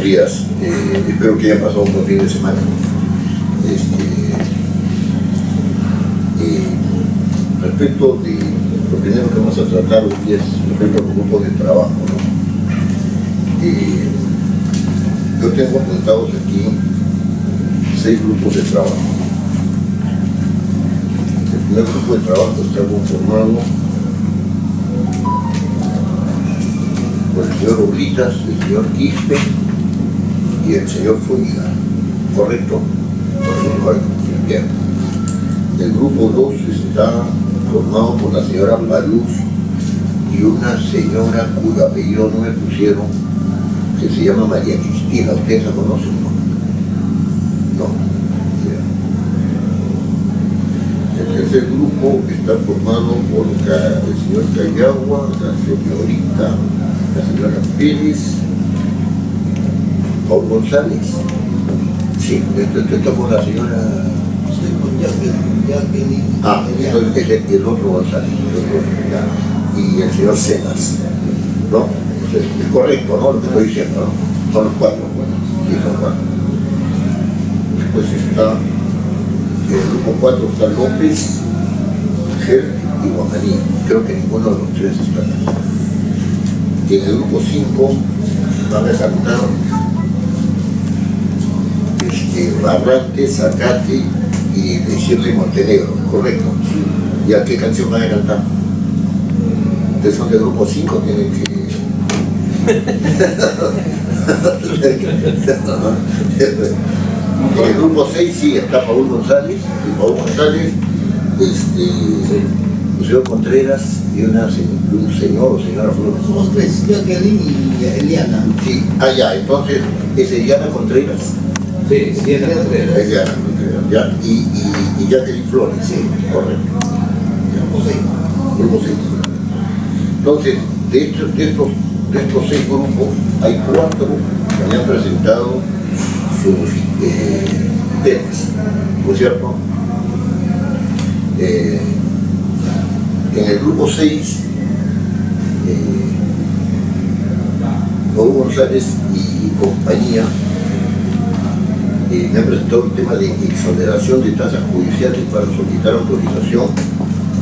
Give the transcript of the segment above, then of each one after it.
buenos días. Espero que hayan pasado un buen fin de semana. Respecto de lo primero que vamos a tratar hoy es respecto a los grupos de trabajo, ¿no? Yo tengo apuntados aquí 6 grupos de trabajo. El primer grupo de trabajo está conformado por el señor Oblitas, el señor Quispe y el señor Zúñiga, ¿correcto? Bien. El grupo 2 está formado por la señora Paluz y una señora cuyo apellido no me pusieron, que se llama María Cristina. ¿Ustedes la conocen? No. El tercer grupo está formado por el señor Cayagua, la señorita, la señora Pérez, Paul González. Sí, esto está con la señora. Estoy con Jacqueline. Entonces es el otro González. Y el señor Cenas. ¿No? Es correcto, ¿no? Lo que estoy diciendo, ¿no? Son los 4. Sí, son 4. Después está el grupo 4 está López, Ger y Guamaní. Creo que ninguno de los 3 está acá. Y en el grupo 5 van a cantar Barrante, Zacate y decirle Montenegro, ¿correcto? ¿Y a qué canción van a cantar? Ustedes son del grupo 5, tienen que... En el grupo 6 sí está Paul González, el señor Contreras y un señor o señora Flores. Somos 3, Jacqueline y Eliana. Sí, ya, entonces, ¿es Eliana Contreras? Sí, Eliana Contreras. Eliana Contreras, ya, y Jacqueline Flores, sí, correcto. Grupo 6. Entonces, de estos 6 grupos, hay 4 que me han presentado sus temas, ¿no es cierto? En el grupo 6, Paul González y compañía me han presentado el tema de exoneración de tasas judiciales para solicitar autorización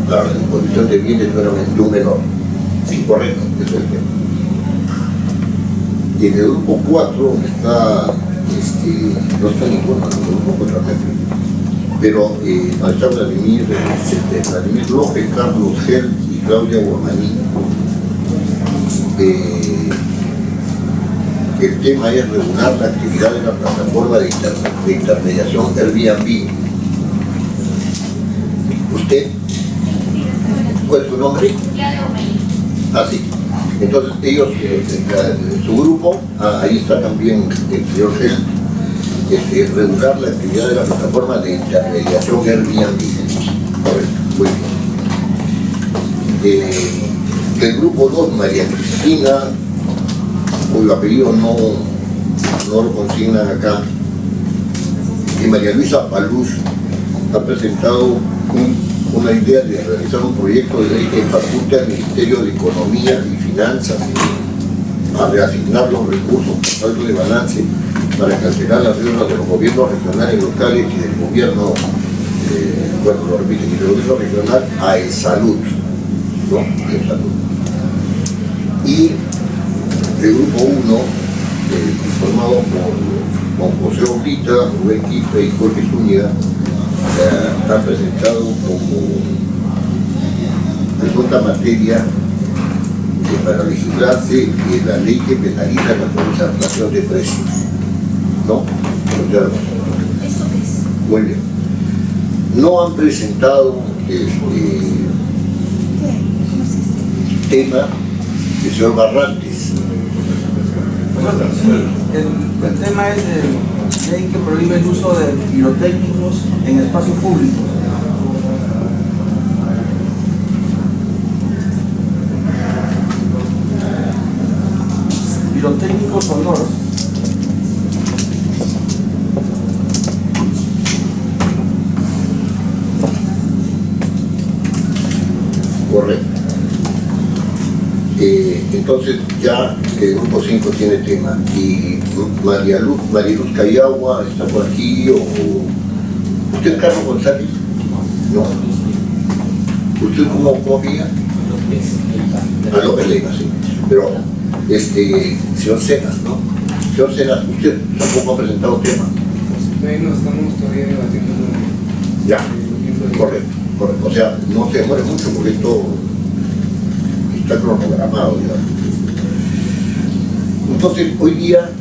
para la disposición de bienes de un menor. Sí, correcto, eso es el tema. Y en el grupo 4 está, no está ninguno, en el grupo 4 pero está Vladimir López, Carlos Gel y Claudia Guamaní. El tema es regular la actividad de la plataforma de intermediación Airbnb. ¿Usted? ¿Cuál es su nombre? Sí. Entonces ellos, su grupo, ahí está también el señor Gel, regular la actividad de la plataforma de intermediación Airbnb. Correcto, muy bien. El grupo 2, María Cristina, cuyo apellido no lo consignan acá, y María Luisa Paluz ha presentado una idea de realizar un proyecto de ley que faculte al Ministerio de Economía y Finanzas a reasignar los recursos por saldo de balance para cancelar las deudas de los gobiernos regionales y locales y del gobierno, y del gobierno regional a Salud, ¿no? A Salud. Y el grupo 1, formado por José Oblita, Rubén Quispe y Jorge Zúñiga, han presentado como segunda materia para legislarse la ley que penaliza la concentración de precios, ¿no? ¿Eso qué es? Muy bien. No han presentado tema del señor Barrantes. El tema es de ley que prohíbe el uso de pirotécnicos en espacios públicos. Pirotécnicos sonoros. Correcto. Entonces ya el grupo 5 tiene tema. Y Mariluz Cayagua está por aquí, o ¿usted es Carlos González? No. ¿Usted cómo veía? A López Leiva, sí. Pero, señor Cenas, ¿no? Señor Cenas, usted tampoco ha presentado tema. Bueno, estamos todavía debatiendo. Ya, correcto. O sea, no se demore mucho porque esto está cronogramado ya. Entonces, hoy día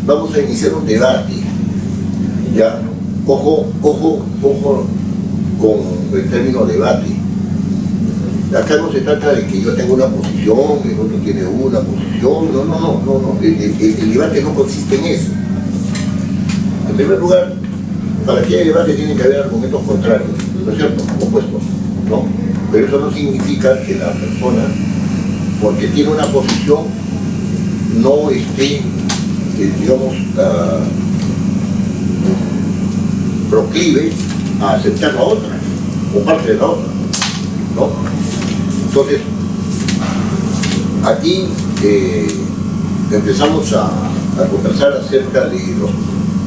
vamos a iniciar un debate. Ya, ojo con el término debate. Acá no se trata de que yo tenga una posición, el otro tiene una posición, no. El debate no consiste en eso. En primer lugar, para que haya debate tiene que haber argumentos contrarios, ¿no es cierto? Opuestos, ¿no? Pero eso no significa que la persona, porque tiene una posición, no esté, digamos, proclive a aceptar la otra, o parte de la otra, ¿no? Entonces, aquí empezamos a conversar acerca de los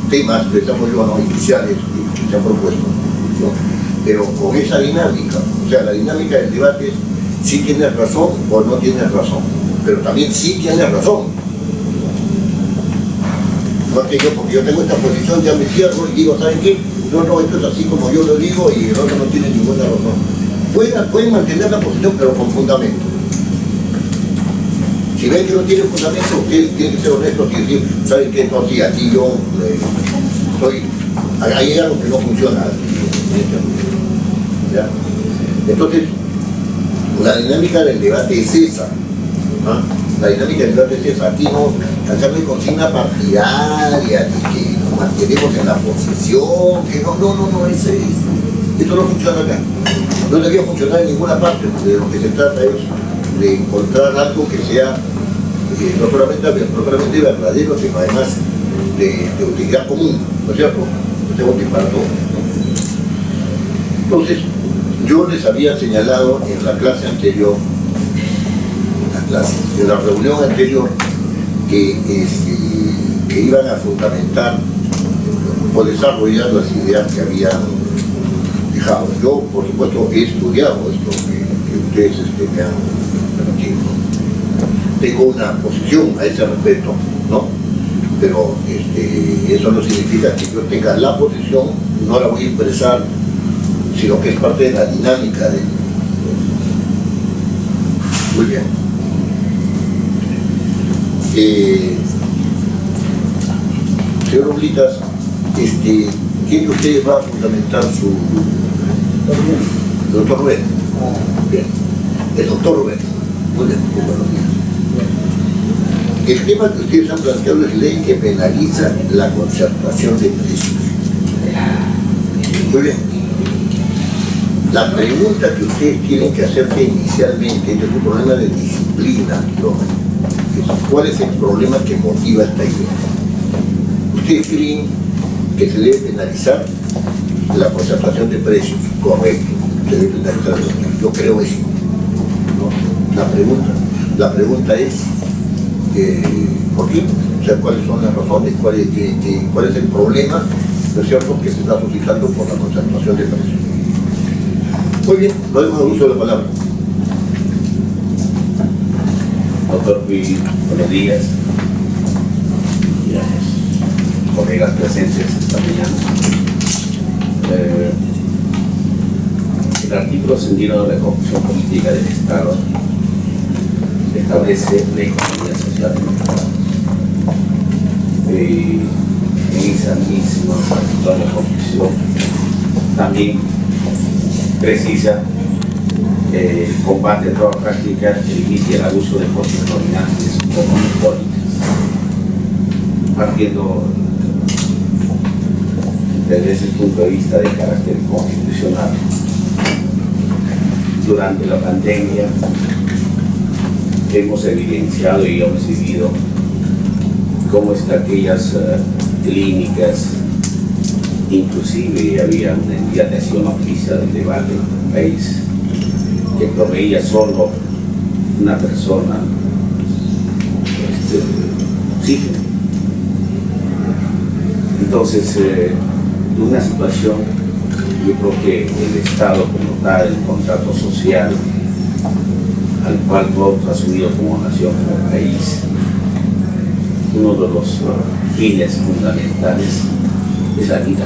temas, pensamos yo, ¿no?, iniciales que se han propuesto, ¿no? Pero con esa dinámica, o sea, la dinámica del debate es si tienes razón o no tienes razón, pero también sí tienes razón. No es que yo, porque yo tengo esta posición, ya me cierro y digo, ¿saben qué? No, esto es así como yo lo digo y el otro no tiene ninguna razón. Pueden mantener la posición, pero con fundamento. Si ven que no tiene fundamento, ustedes tienen que ser honestos y decir, ¿saben qué? No, sí, aquí yo hay algo que no funciona. ¿Ya? Entonces, la dinámica del debate es esa. ¿Ah? La dinámica del debate es esa. Aquí no hay consigna partidaria, que nos mantenemos en la posición, que no, esto no funciona acá. No debería funcionar en ninguna parte, porque de lo que se trata es de encontrar algo que sea no solamente verdadero, sino además de utilidad común, ¿no es cierto? Que sea útil para todos, ¿no? Entonces, yo les había señalado en la clase anterior, en la reunión anterior, que iban a fundamentar o desarrollar las ideas que habían dejado. Yo, por supuesto, he estudiado esto que ustedes me han permitido. Tengo una posición a ese respecto, ¿no? Pero eso no significa que yo tenga la posición, no la voy a expresar, sino que es parte de la dinámica de... Muy bien. Señor Oblitas, ¿quién de ustedes va a fundamentar su... El doctor Rubén? Bien. El doctor Rubén. Muy bien, muy buenos días. El tema que ustedes han planteado es ley que penaliza la concertación de precios. Muy bien. La pregunta que ustedes tienen que hacerse inicialmente, este es un problema de disciplina, ¿no? ¿Cuál es el problema que motiva esta idea? ¿Ustedes creen que se debe penalizar la concertación de precios? Correcto, se debe penalizar los precios. Yo creo eso, ¿no? La pregunta es, ¿por qué? O sea, ¿cuáles son las razones? ¿Cuál es el problema, ¿no es cierto?, que se está suscitando por la concertación de precios? Muy bien, no hay más uso de la palabra. Doctor, buenos días. Colegas presentes esta mañana. El artículo sentido de la Constitución Política del Estado establece la economía social. En esa misma artículo de la Constitución también precisa el combate de toda práctica que limite el abuso de fuerzas dominantes o monopólicas, partiendo desde ese punto de vista de carácter constitucional. Durante la pandemia hemos evidenciado y hemos vivido cómo es que aquellas clínicas, inclusive había una entidad de acción oficial del debate en el país que proveía solo una persona oxígeno. Entonces, una situación, yo creo que el Estado como tal, el contrato social al cual todos hemos asumido como nación, como país, uno de los fines fundamentales es la vida,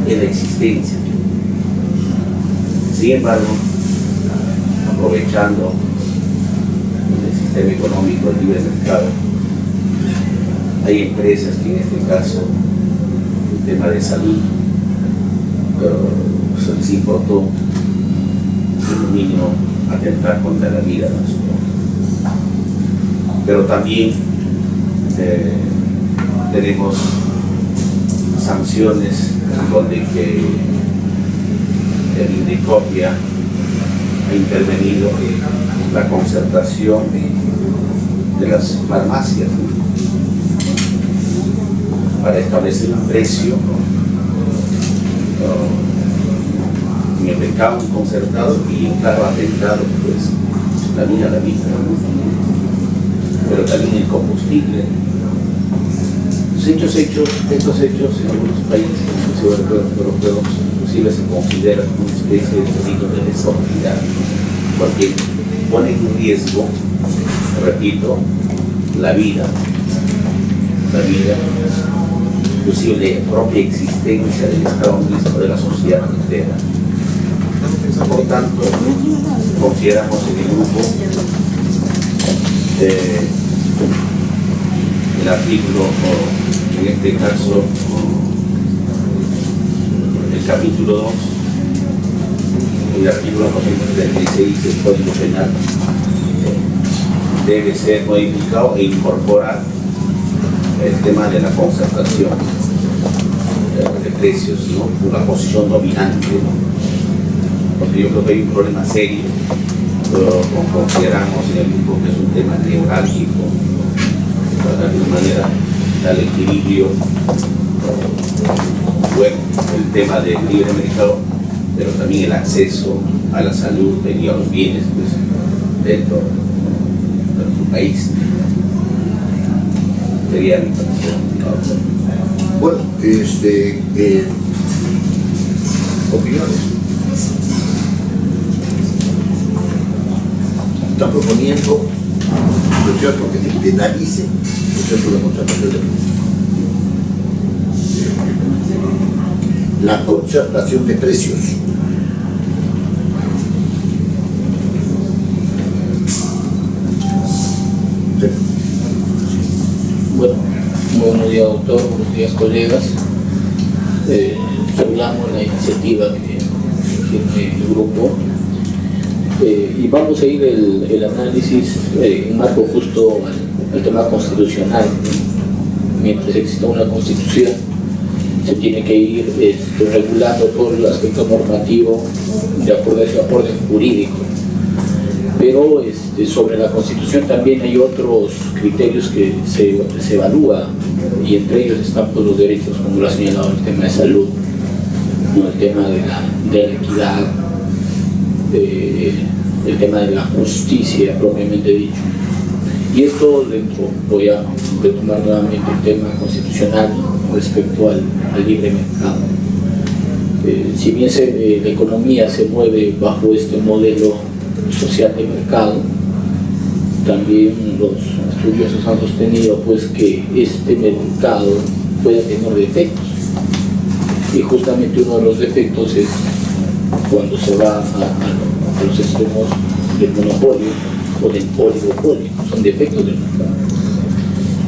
es la existencia. Sin embargo, aprovechando el sistema económico del libre mercado, hay empresas que en este caso, el tema de salud, se les importó en un mínimo atentar contra la vida de nosotros. Pero también tenemos sanciones donde que el Indicopia ha intervenido en la concertación de las farmacias para establecer un precio en el mercado concertado y en claro atentado pues la vida, pero también el combustible. Estos hechos en algunos países, inclusive europeos, inclusive se considera como una especie de delito de lesa humanidad, porque pone en riesgo, repito, la vida, inclusive la propia existencia del Estado mismo, de la sociedad entera. Por tanto, consideramos en el grupo el artículo, en este caso, el capítulo 2, el artículo 236 del Código Penal, debe ser modificado e incorporar el tema de la concertación de precios, ¿no? Una posición dominante, ¿no? Porque yo creo que hay un problema serio, pero consideramos en el grupo que es un tema neurálgico, de alguna manera al equilibrio, bueno, el tema del libre mercado, pero también el acceso a la salud y a los bienes pues, dentro de nuestro país. Sería mi posición. Bueno, opiniones. Está proponiendo, ¿no es cierto?, que se penalice, ¿no es cierto?, la concertación de precios. La concertación de precios. Bueno, muy buenos días, doctor, buenos días, colegas. Saludamos la iniciativa que tiene el grupo y vamos a ir el análisis en marco justo al tema constitucional. Mientras exista una constitución, se tiene que ir regulando todo el aspecto normativo de acuerdo a ese orden jurídico. Pero sobre la Constitución también hay otros criterios que se evalúan, y entre ellos están pues, los derechos, como lo ha señalado, el tema de salud, ¿no? El tema de la equidad, el tema de la justicia propiamente dicho. Y esto dentro, voy a retomar nuevamente el tema constitucional respecto al libre mercado. Si bien la economía se mueve bajo este modelo social de mercado, también los estudiosos han sostenido pues que este mercado puede tener defectos, y justamente uno de los defectos es cuando se va a los extremos del monopolio o del oligopolio, son defectos del mercado.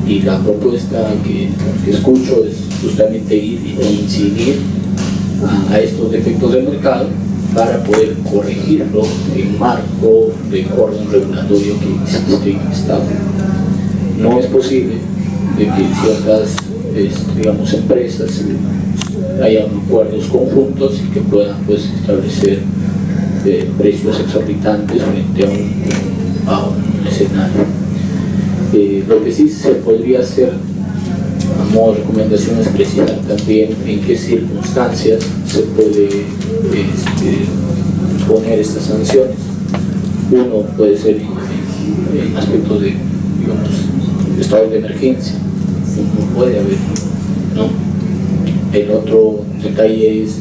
Y la propuesta que escucho es justamente ir e incidir a estos defectos del mercado para poder corregirlo en marco de orden regulatorio que existe en el Estado. No es posible de que ciertas digamos, empresas hayan acuerdos conjuntos y que puedan pues, establecer precios exorbitantes frente a un escenario. Lo que sí se podría hacer a modo de recomendación es precisar también en qué circunstancias se puede poner estas sanciones. Uno puede ser en aspectos de, digamos, estados de emergencia, no puede haber, ¿no? El otro detalle es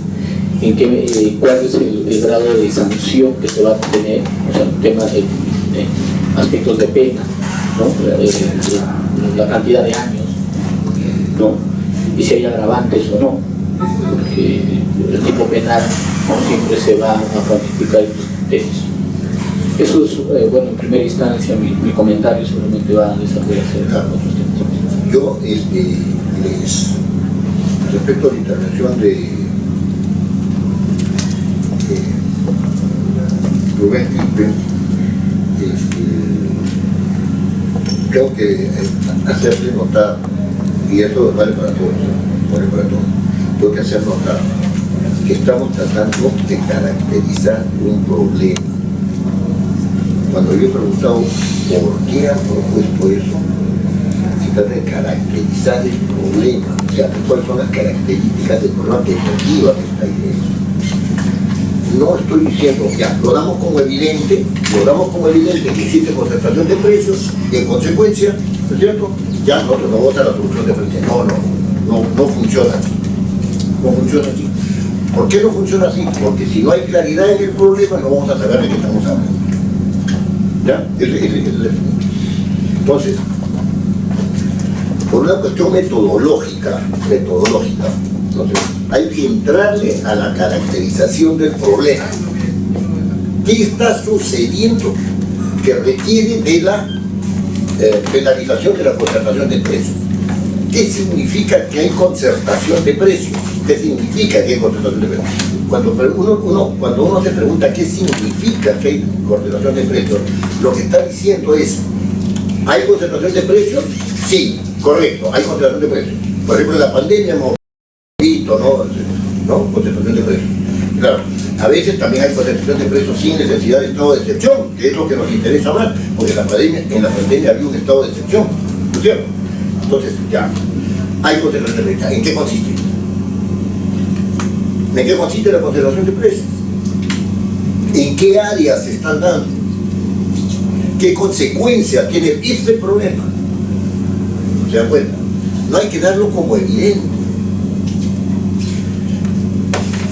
cuál es el grado de sanción que se va a tener, o sea, temas de aspectos de pena, ¿no? La cantidad de años, ¿no? Y si hay agravantes o no, porque el tipo penal no siempre se va a cuantificar estos criterios. Eso es, bueno, en primera instancia mi comentario seguramente va a desarrollarse en otros temas. Yo, respecto a la intervención de Rubén Quispe, creo que hacerle notar, y eso vale para todos, tengo que hacer notar que estamos tratando de caracterizar un problema. Cuando yo he preguntado por qué han propuesto eso, se trata de caracterizar el problema, o sea, cuáles son las características del problema que motiva esta idea. No estoy diciendo, ya, lo damos como evidente que existe concentración de precios y en consecuencia, ¿no es cierto? Ya nosotros no vamos a la solución de frente. No funciona así. No funciona así. ¿Por qué no funciona así? Porque si no hay claridad en el problema, no vamos a saber de qué estamos hablando. ¿Ya? Entonces, por una cuestión metodológica, entonces, hay que entrarle a la caracterización del problema. ¿Qué está sucediendo que requiere de la penalización de la concertación de precios? ¿Qué significa que hay concertación de precios? ¿Qué significa que hay concertación de precios? Cuando uno se pregunta qué significa que hay concertación de precios, lo que está diciendo es, ¿hay concertación de precios? Sí, correcto, hay concertación de precios. Por ejemplo, en la pandemia hemos visto, ¿no? Concertación de precios. Claro, a veces también hay concertación de precios sin necesidad de estado de excepción, que es lo que nos interesa más, porque en la pandemia había un estado de excepción, ¿no es cierto? Entonces, ya, hay concertación de precios. ¿En qué consiste? ¿En qué consiste la concertación de precios? ¿En qué áreas se están dando? ¿Qué consecuencias tiene este problema? ¿Se dan cuenta? No hay que darlo como evidente.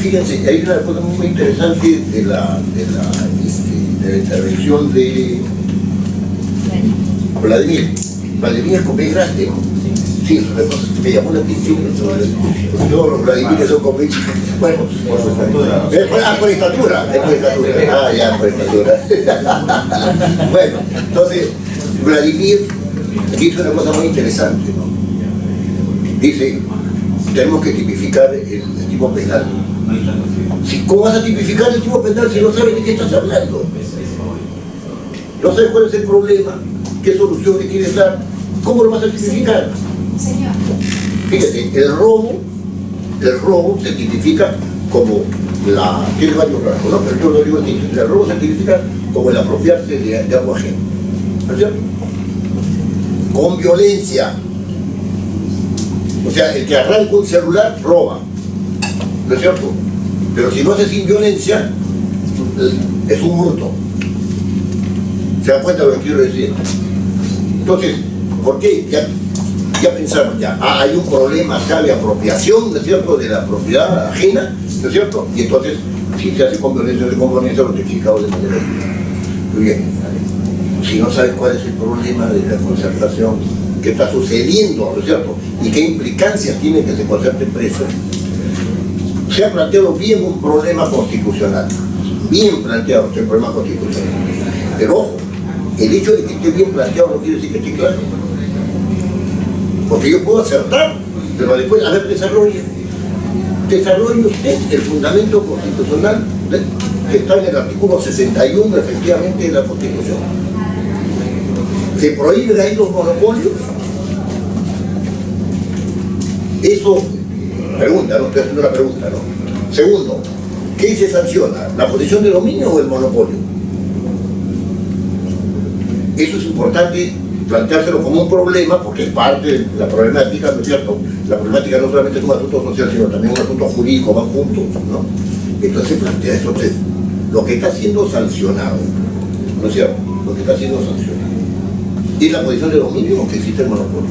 Fíjense, hay una cosa muy interesante de la intervención de Vladimir. Vladimir con B grande, ¿no? Sí, es una cosa que me llamó la atención. Todos los Vladimires son con B. Bueno, por estatura. Ah, ya, por estatura. Bueno, entonces, Vladimir dice una cosa muy interesante, ¿no? Dice, tenemos que tipificar el tipo penal. ¿Cómo vas a tipificar el tipo penal si no sabes de qué estás hablando? No sabes cuál es el problema, qué solución le quieres dar, ¿cómo lo vas a tipificar? Señor. Fíjate, el robo se tipifica como tiene varios rasgos, ¿no? Pero yo lo digo así, el robo se tipifica como el apropiarse de algo ajeno, ¿no es cierto? Con violencia. O sea, el que arranca un celular roba, ¿no es cierto? Pero si no hace sin violencia, es un hurto. ¿Se dan cuenta de lo que quiero decir? Entonces, ¿por qué? Ya pensaron, hay un problema acá de apropiación, ¿no es cierto?, de la propiedad ajena, ¿no es cierto? Y entonces, si se hace con violencia, lo tipificado de manera diferente. Muy bien. Si no sabes cuál es el problema de la concertación, qué está sucediendo, ¿no es cierto?, y qué implicancias tiene que se concerte preso, se ha planteado bien un problema constitucional, bien planteado el problema constitucional. Pero ojo, el hecho de que esté bien planteado no quiere decir que esté claro. Porque yo puedo acertar, pero después, a ver, desarrolle usted el fundamento constitucional que está en el artículo 61, efectivamente, de la Constitución. ¿Se prohíben ahí los monopolios? Eso, pregunta, ¿no? Estoy haciendo una pregunta, ¿no? Segundo, ¿qué se sanciona? ¿La posición de dominio o el monopolio? Eso es importante planteárselo como un problema, porque es parte de la problemática, ¿no es cierto? La problemática no solamente es un asunto social, sino también un asunto jurídico, van juntos, ¿no? Entonces se plantea eso. Entonces, lo que está siendo sancionado, ¿no es cierto? Lo que está siendo sancionado Y la posición de dominio que existe el monopolio,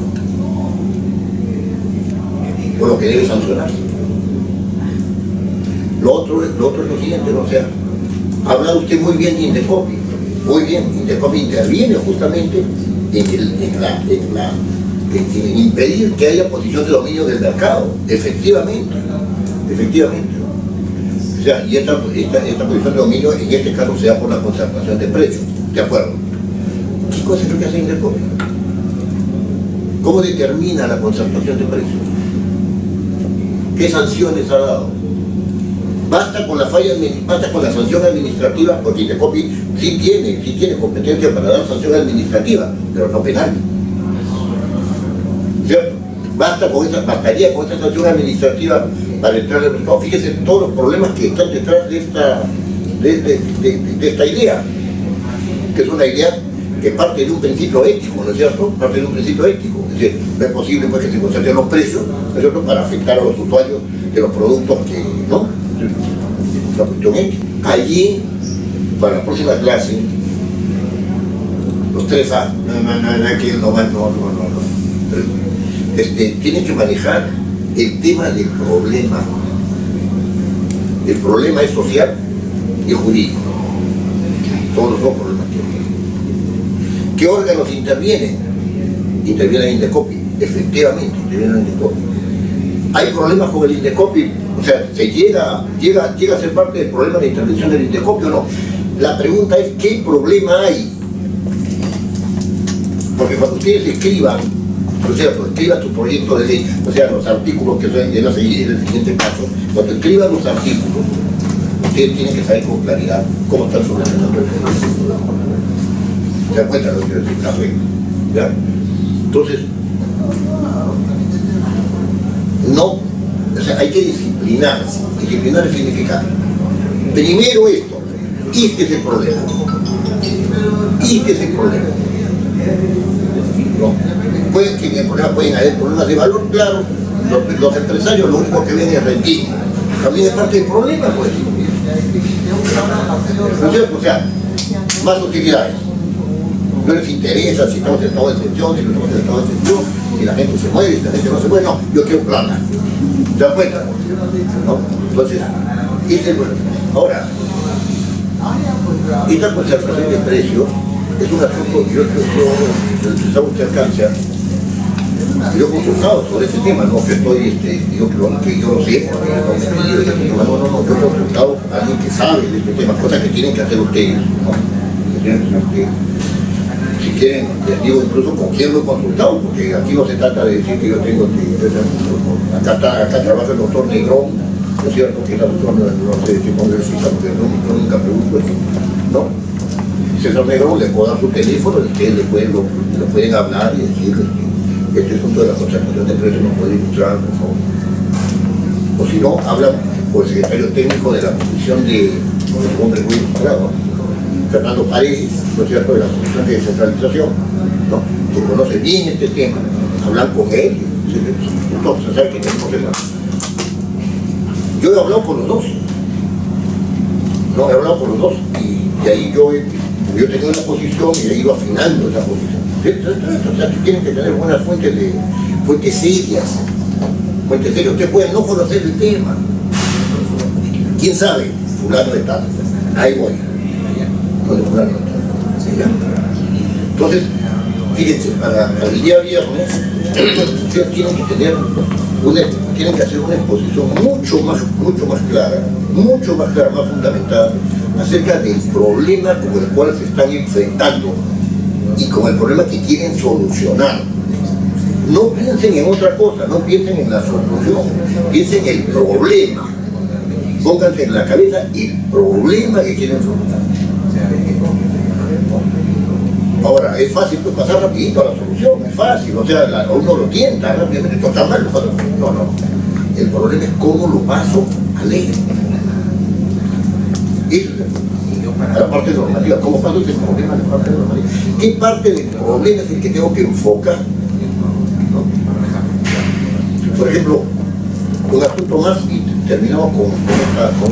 por lo que debe sancionarse. Lo otro es lo siguiente, ¿no? O sea, habla usted muy bien de Indecopi, muy bien, Indecopi interviene justamente en impedir que haya posición de dominio del mercado, efectivamente. O sea, y esta posición de dominio en este caso se da por la concertación de precios, ¿de acuerdo? ¿Qué cosa es lo que hace Indecopi? ¿Cómo determina la concertación de precios? ¿Qué sanciones ha dado? Basta con la sanción administrativa, porque Indecopi sí tiene competencia para dar sanción administrativa, pero no penal. ¿Cierto? Bastaría con esta sanción administrativa para entrar al mercado. Fíjense todos los problemas que están detrás de esta idea, que es una idea que parte de un principio ético, ¿no es cierto? Parte de un principio ético. Es decir, no es posible pues, que se concerten los precios, ¿no es cierto?, para afectar a los usuarios de los productos que, ¿no? La cuestión ética. Allí, para la próxima clase, los 3A, tienen que manejar el tema del problema. El problema es social y jurídico. Son los dos problemas que hay. ¿Qué órganos intervienen? Intervienen Indecopi, efectivamente, intervienen Indecopi. ¿Hay problemas con el Indecopi? O sea, ¿se llega a ser parte del problema de intervención del Indecopi o no? La pregunta es, ¿qué problema hay? Porque cuando ustedes escriban, o sea, escriban tu proyecto de ley, o sea, los artículos que son en el siguiente paso, cuando escriban los artículos, ustedes tienen que saber con claridad cómo están solucionando el problema. ¿Se dan cuenta de lo que quiero decir? La regla, ¿ya? Entonces, no, o sea, hay que disciplinarse. Disciplinar significa, primero esto, este es el problema. Este es el problema. ¿No? Pueden haber problemas de valor, claro. Los empresarios lo único que ven es rendir. También es parte del problema, pues. ¿No es cierto? O sea, más utilidades. No les interesa si estamos en estado de excepción, si no estamos en estado de excepción, si la gente se mueve, si la gente no se mueve, no, yo quiero plata. ¿Se dan cuenta? ¿No? Entonces, este es el problema. Ahora, esta concertación de precios es un asunto que yo empezaba usted alcanza. Yo he consultado sobre este tema, no que estoy, digo que yo lo sé, porque no me he pedido este tema, no, yo he consultado a alguien que sabe de este tema, cosas que tienen que hacer ustedes, ¿no? Que tienen que hacer ustedes. Si quieren, les digo incluso con quién lo he consultado, porque aquí no se trata de decir que yo tengo acá trabaja el doctor Negrón, ¿no es cierto? Que es el doctor, no sé de qué congresista, porque yo nunca pregunto eso, ¿no? César Negrón le puedo dar su teléfono y ustedes le pueden hablar y decirles que este asunto de la concertación de precios nos puede ilustrar, por favor. O si no, hablan con el secretario técnico de la Comisión de Hombre Muy Sagrado, Fernando Paredes, ¿no es cierto?, de la Comisión de Descentralización, ¿no?, que conoce bien este tema, hablan con él, entonces sabe que tenemos el... Yo he hablado con los dos, y ahí yo he tenido una posición y he ido afinando esa posición. O sea, tienen que tener buenas fuentes serias. Ustedes pueden no conocer el tema. ¿Quién sabe? Fulano de tal. Ahí voy. Entonces, fíjense, para el día viernes, ustedes tienen que hacer una exposición mucho más clara, más fundamentada, acerca del problema con el cual se están enfrentando y con el problema que quieren solucionar. No piensen en otra cosa, no piensen en la solución, piensen en el problema. Pónganse en la cabeza el problema que quieren solucionar. Ahora, es fácil pues, pasar rapidito a la solución, es fácil, o sea, uno lo tienta rápidamente, esto está mal, no. El problema es cómo lo paso a ley. Eso es la parte normativa, ¿cómo paso ese problema a la parte normativa? ¿Qué parte del problema es el que tengo que enfocar? ¿No? Por ejemplo, un asunto más y terminamos con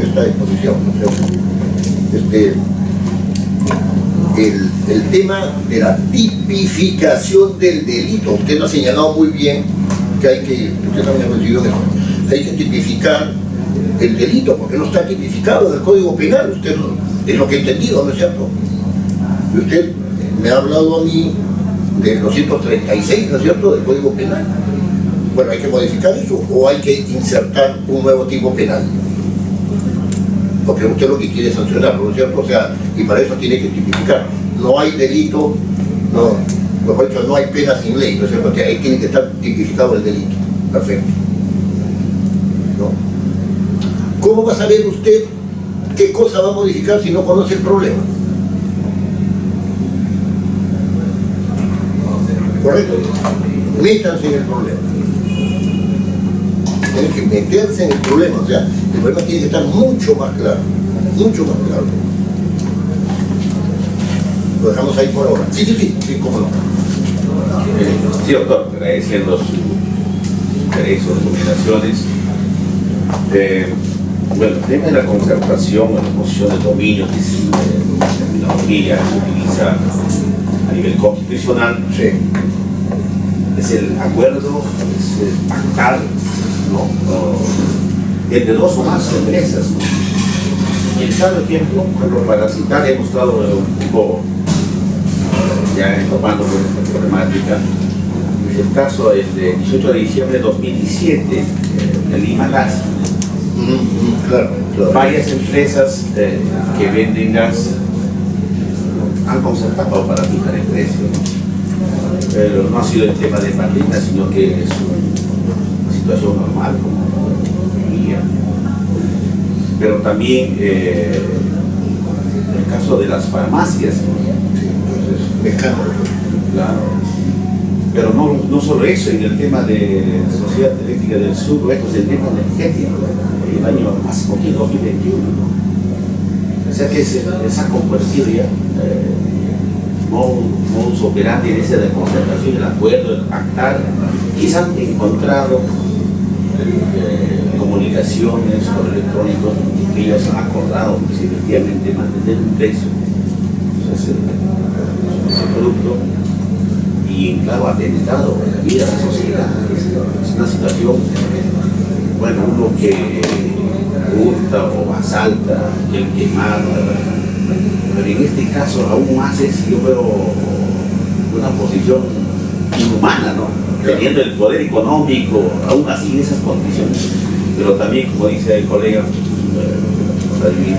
esta exposición, ¿no? el tema de la tipificación del delito. Usted lo ha señalado muy bien que hay que, usted también ha coincidido en eso, hay que tipificar el delito porque no está tipificado en el Código Penal. Usted es lo que he entendido, ¿no es cierto? Y usted me ha hablado a mí del 236, ¿no es cierto?, del Código Penal. Bueno, ¿hay que modificar eso o hay que insertar un nuevo tipo penal? Porque usted lo que quiere es sancionarlo, ¿no es cierto? O sea, y para eso tiene que tipificar. No hay delito, no, mejor dicho, no hay pena sin ley, ¿no es cierto? O sea, ahí tiene que estar tipificado el delito. Perfecto. ¿No? ¿Cómo va a saber usted qué cosa va a modificar si no conoce el problema? ¿Correcto? Métanse en el problema. Tienen que meterse en el problema, o sea, el problema tiene que estar mucho más claro, mucho más claro. Lo dejamos ahí por ahora. Sí, cómo no. Sí, doctor, agradeciendo sus sugerencias, recomendaciones. Bueno, el tema de la concertación o la posición de dominio, que es la terminología que utiliza a nivel constitucional, Sí. es el acuerdo, es el pactar, ¿no? Entre dos o más empresas, ¿no? Y en cada ejemplo, para citar, hemos estado un poco ya topando con esta problemática. El caso es de 18 de diciembre de 2017, de Lima Gas. Claro. Varias empresas que venden gas han concertado para fijar el precio, ¿no? Pero no ha sido el tema de pandemia, sino que es una situación normal, como guía. Pero también el caso de las farmacias, ¿no? Escándalo. Claro. Pero no solo eso, en el tema de Sociedad Eléctrica del Sur, esto es el tema energético, el año hace poquito, 2021, ¿no? O sea que se ha convertido ya modus operandi en esa de concertación, el acuerdo, el pactar. Quizás han encontrado comunicaciones por electrónicos que ellos han acordado, pues, efectivamente mantener un precio, o sea, ese producto, y claro, atentado a la vida de la sociedad. Es una situación, bueno, uno que hurta o asalta, el que mata, pero en este caso aún más yo veo una posición inhumana, ¿no? Teniendo el poder económico, aún así en esas condiciones, pero también, como dice el colega Vladimir,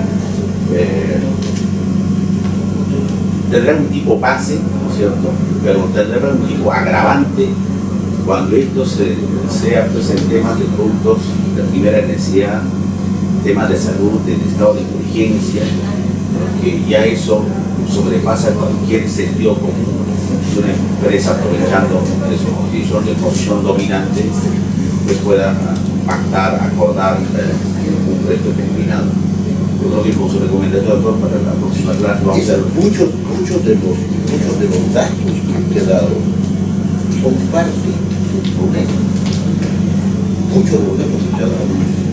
tendrá un tipo base, ¿no es cierto?, pero tendrá un tipo agravante cuando esto sea pues, en temas de productos de primera necesidad, temas de salud, en estado de urgencia, porque ya eso sobrepasa cualquier sentido común. Una empresa aprovechando de su condición de posición dominante, pues pueda pactar, acordar un precio determinado. Yo creo que con su recomendación, doctor, para la próxima clase vamos a ver. Muchos de los datos que he dado son parte del problema. Muchos de los datos que se han dado,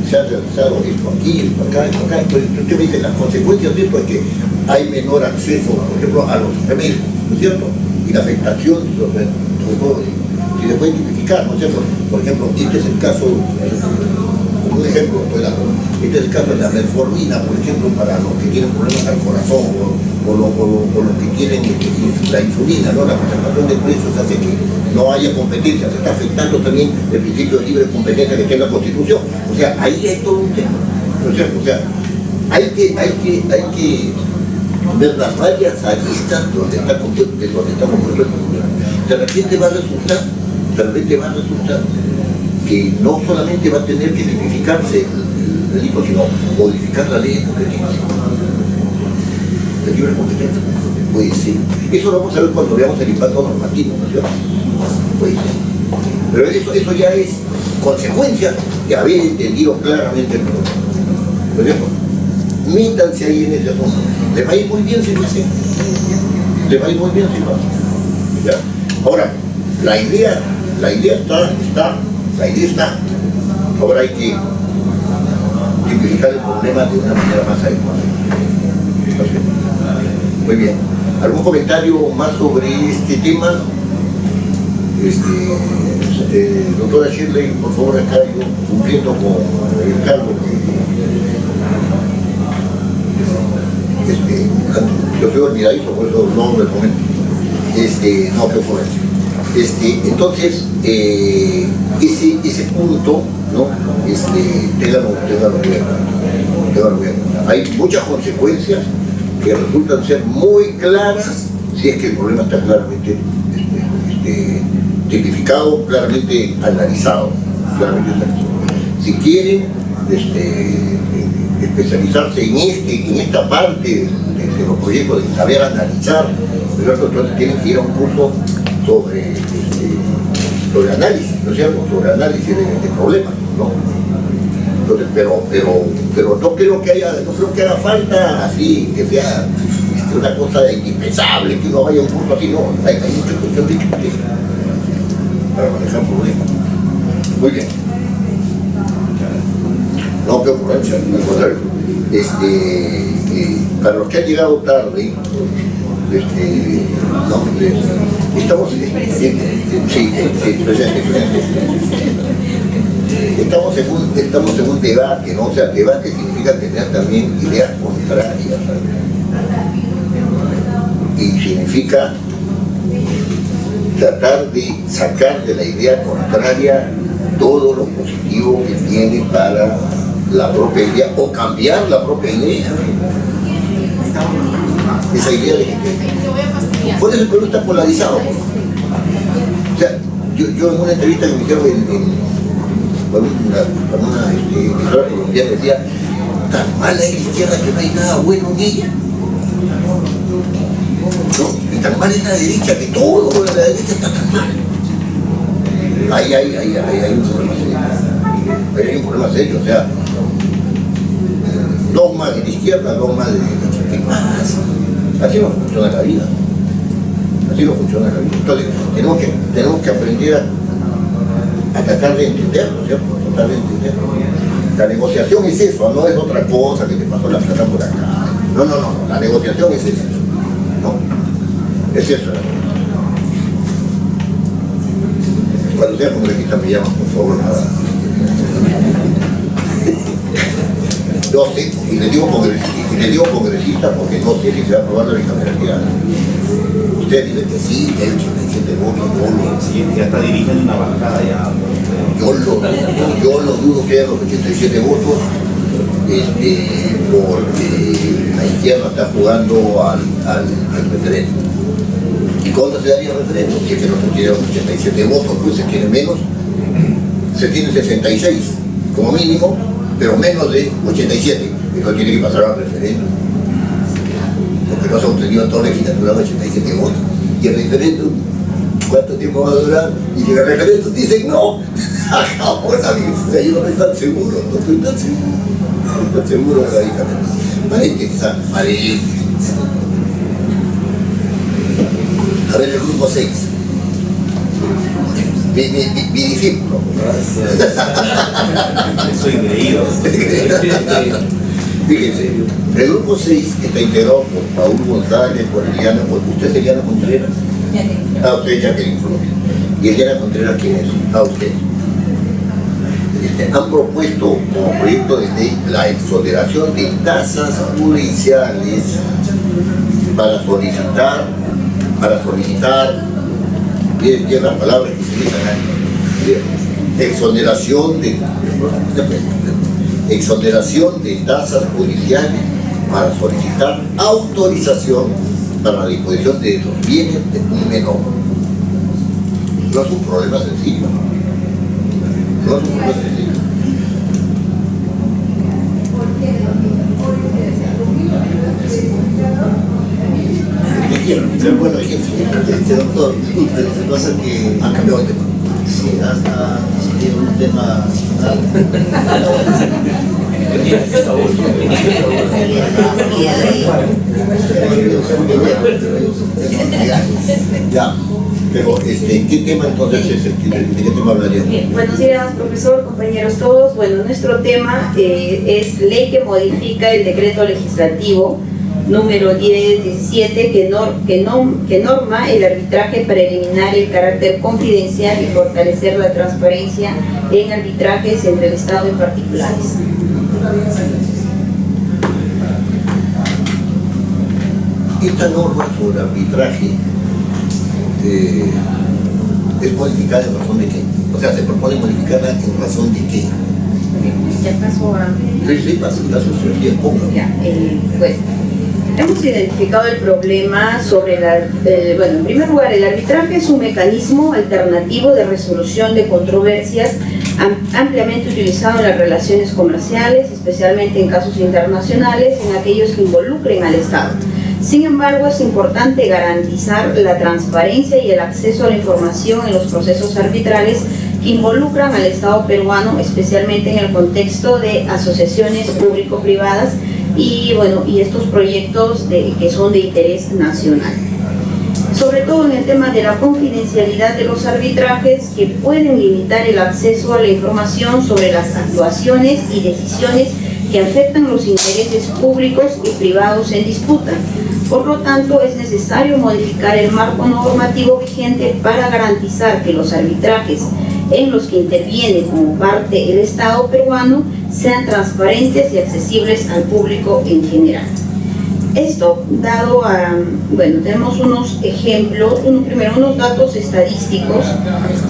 se ha realizado esto aquí, esto acá, esto acá. Entonces, usted me dice, las consecuencias de esto es que hay menor acceso, por ejemplo, a los remedios, ¿no es cierto? Y la afectación, sobre todo, si se puede tipificar, ¿no es cierto? Por ejemplo, este es el caso, como un ejemplo, este es el caso de la metformina, por ejemplo, para los que tienen problemas al corazón o los que tienen la insulina, ¿no? La concentración de precios hace que no haya competencia, se está afectando también el principio de libre competencia que tiene la Constitución. O sea, ahí hay todo un tema, ¿no es cierto? O sea, hay que ver las varias aristas donde está compuesto el problema. De repente va a resultar que no solamente va a tener que tipificarse el delito, sino modificar la ley de libre competencia. Puede ser. Eso lo vamos a ver cuando veamos el impacto normativo, ¿no es cierto? Puede ser. Pero eso ya es consecuencia de haber entendido claramente el problema. ¿No es cierto? Métanse ahí en ese asunto. Le va a ir muy bien si lo hacen. Le va a ir muy bien si lo hacen. ¿Ya? Ahora, la idea está. Ahora hay que simplificar el problema de una manera más adecuada. Muy bien. ¿Algún comentario más sobre este tema? Doctora Shirley, por favor, acá yo cumpliendo con el cargo que yo soy olvidadizo, por eso no me comento. No, qué ocurrencia. Entonces, ese punto, ¿no? Téngalo bien. Hay muchas consecuencias que resultan ser muy claras si es que el problema está claramente tipificado, claramente analizado. Si quieren especializarse en esta parte de los proyectos, de saber analizar, entonces tienen que ir a un curso sobre análisis, ¿no es cierto? Sobre análisis de problemas, ¿no? Entonces, pero no creo que haga falta así, que sea una cosa indispensable, que uno vaya a un curso así, no. Hay mucha cuestión de para manejar problemas. Muy bien. No, qué ocurrencia, al contrario. Para los que han llegado tarde, estamos en un debate, ¿no? O sea, debate significa tener también ideas contrarias, ¿sabes? Y significa tratar de sacar de la idea contraria todo lo positivo que tiene para la propia idea o cambiar la propia idea. Esa idea de que por eso el pueblo está polarizado. O sea, yo en una entrevista que me hicieron con una emisora colombiana decía, tan mala es la izquierda que no hay nada bueno en ella. ¿No? Y tan mal es la derecha que todo lo de la derecha está tan mal. Ahí hay un problema serio. Ahí hay un problema serio, o sea, dogma de la izquierda, dogma de derecha. ¿Qué pasa? Así no funciona la vida. Así no funciona la vida. Entonces, tenemos que aprender a tratar de entenderlo, ¿cierto? Tratar de entenderlo. La negociación es eso, no es otra cosa que te pasó la plata por acá. No, la negociación es eso. No, es eso. Cuando sea congresista me llaman, por favor, nada. No sé, y le digo congresista porque no sé si se va a aprobar la bicameralidad. Usted dice que sí, que hay 87 votos, Sí, ya está dirigiendo una bancada ya. yo lo dudo que haya los 87 votos, porque la izquierda está jugando al referéndum. ¿Y cuándo se daría el referéndum? Si es que no se tiene 87 votos, pues se tiene menos, se tiene 66 como mínimo, pero menos de 87. Eso tiene que pasar al referéndum. Porque no se ha obtenido en toda la legislatura 87 votos. Y el referéndum, ¿cuánto tiempo va a durar? Y si el referéndum dicen no, acabó la vida. O sea, yo no estoy tan seguro, no estoy tan seguro de la bicameralidad. Paréntesis. A ver el grupo 6. Mi discípulo. Soy creído. Fíjense, el grupo 6 está integrado por Paul González, por Eliana, ¿usted es Eliana Contreras? Usted es Jacqueline Flores. ¿Y Eliana Contreras quién es? Usted. Han propuesto como proyecto de ley la exoneración de tasas judiciales para solicitar, bien las palabras que utilizan ahí, exoneración de tasas judiciales para solicitar autorización para la disposición de los bienes de un menor. No es un problema sencillo. No es un problema sencillo. Bueno, doctor, disculpe, lo que pasa es que han cambiado el tema. sí, hasta un tema Ya, pero ¿qué tema entonces es el que, de qué tema hablaríamos? Bien, buenos días, profesor, compañeros todos. Bueno, nuestro tema es ley que modifica el decreto legislativo número 1017 que norma el arbitraje para eliminar el carácter confidencial y fortalecer la transparencia en arbitrajes entre el Estado y particulares. Esta norma sobre arbitraje es modificada en razón de qué? O sea, se propone modificarla en razón de qué. Ya pasó a... Sí, pasa la sociología poco. Pues, hemos identificado el problema sobre bueno, en primer lugar, el arbitraje es un mecanismo alternativo de resolución de controversias ampliamente utilizado en las relaciones comerciales, especialmente en casos internacionales, en aquellos que involucren al Estado. Sin embargo, es importante garantizar la transparencia y el acceso a la información en los procesos arbitrales que involucran al Estado peruano, especialmente en el contexto de asociaciones público-privadas y estos proyectos que son de interés nacional. Sobre todo en el tema de la confidencialidad de los arbitrajes, que pueden limitar el acceso a la información sobre las actuaciones y decisiones que afectan los intereses públicos y privados en disputa. Por lo tanto, es necesario modificar el marco normativo vigente para garantizar que los arbitrajes en los que interviene como parte el Estado peruano sean transparentes y accesibles al público en general. Esto dado a, tenemos unos ejemplos, primero unos datos estadísticos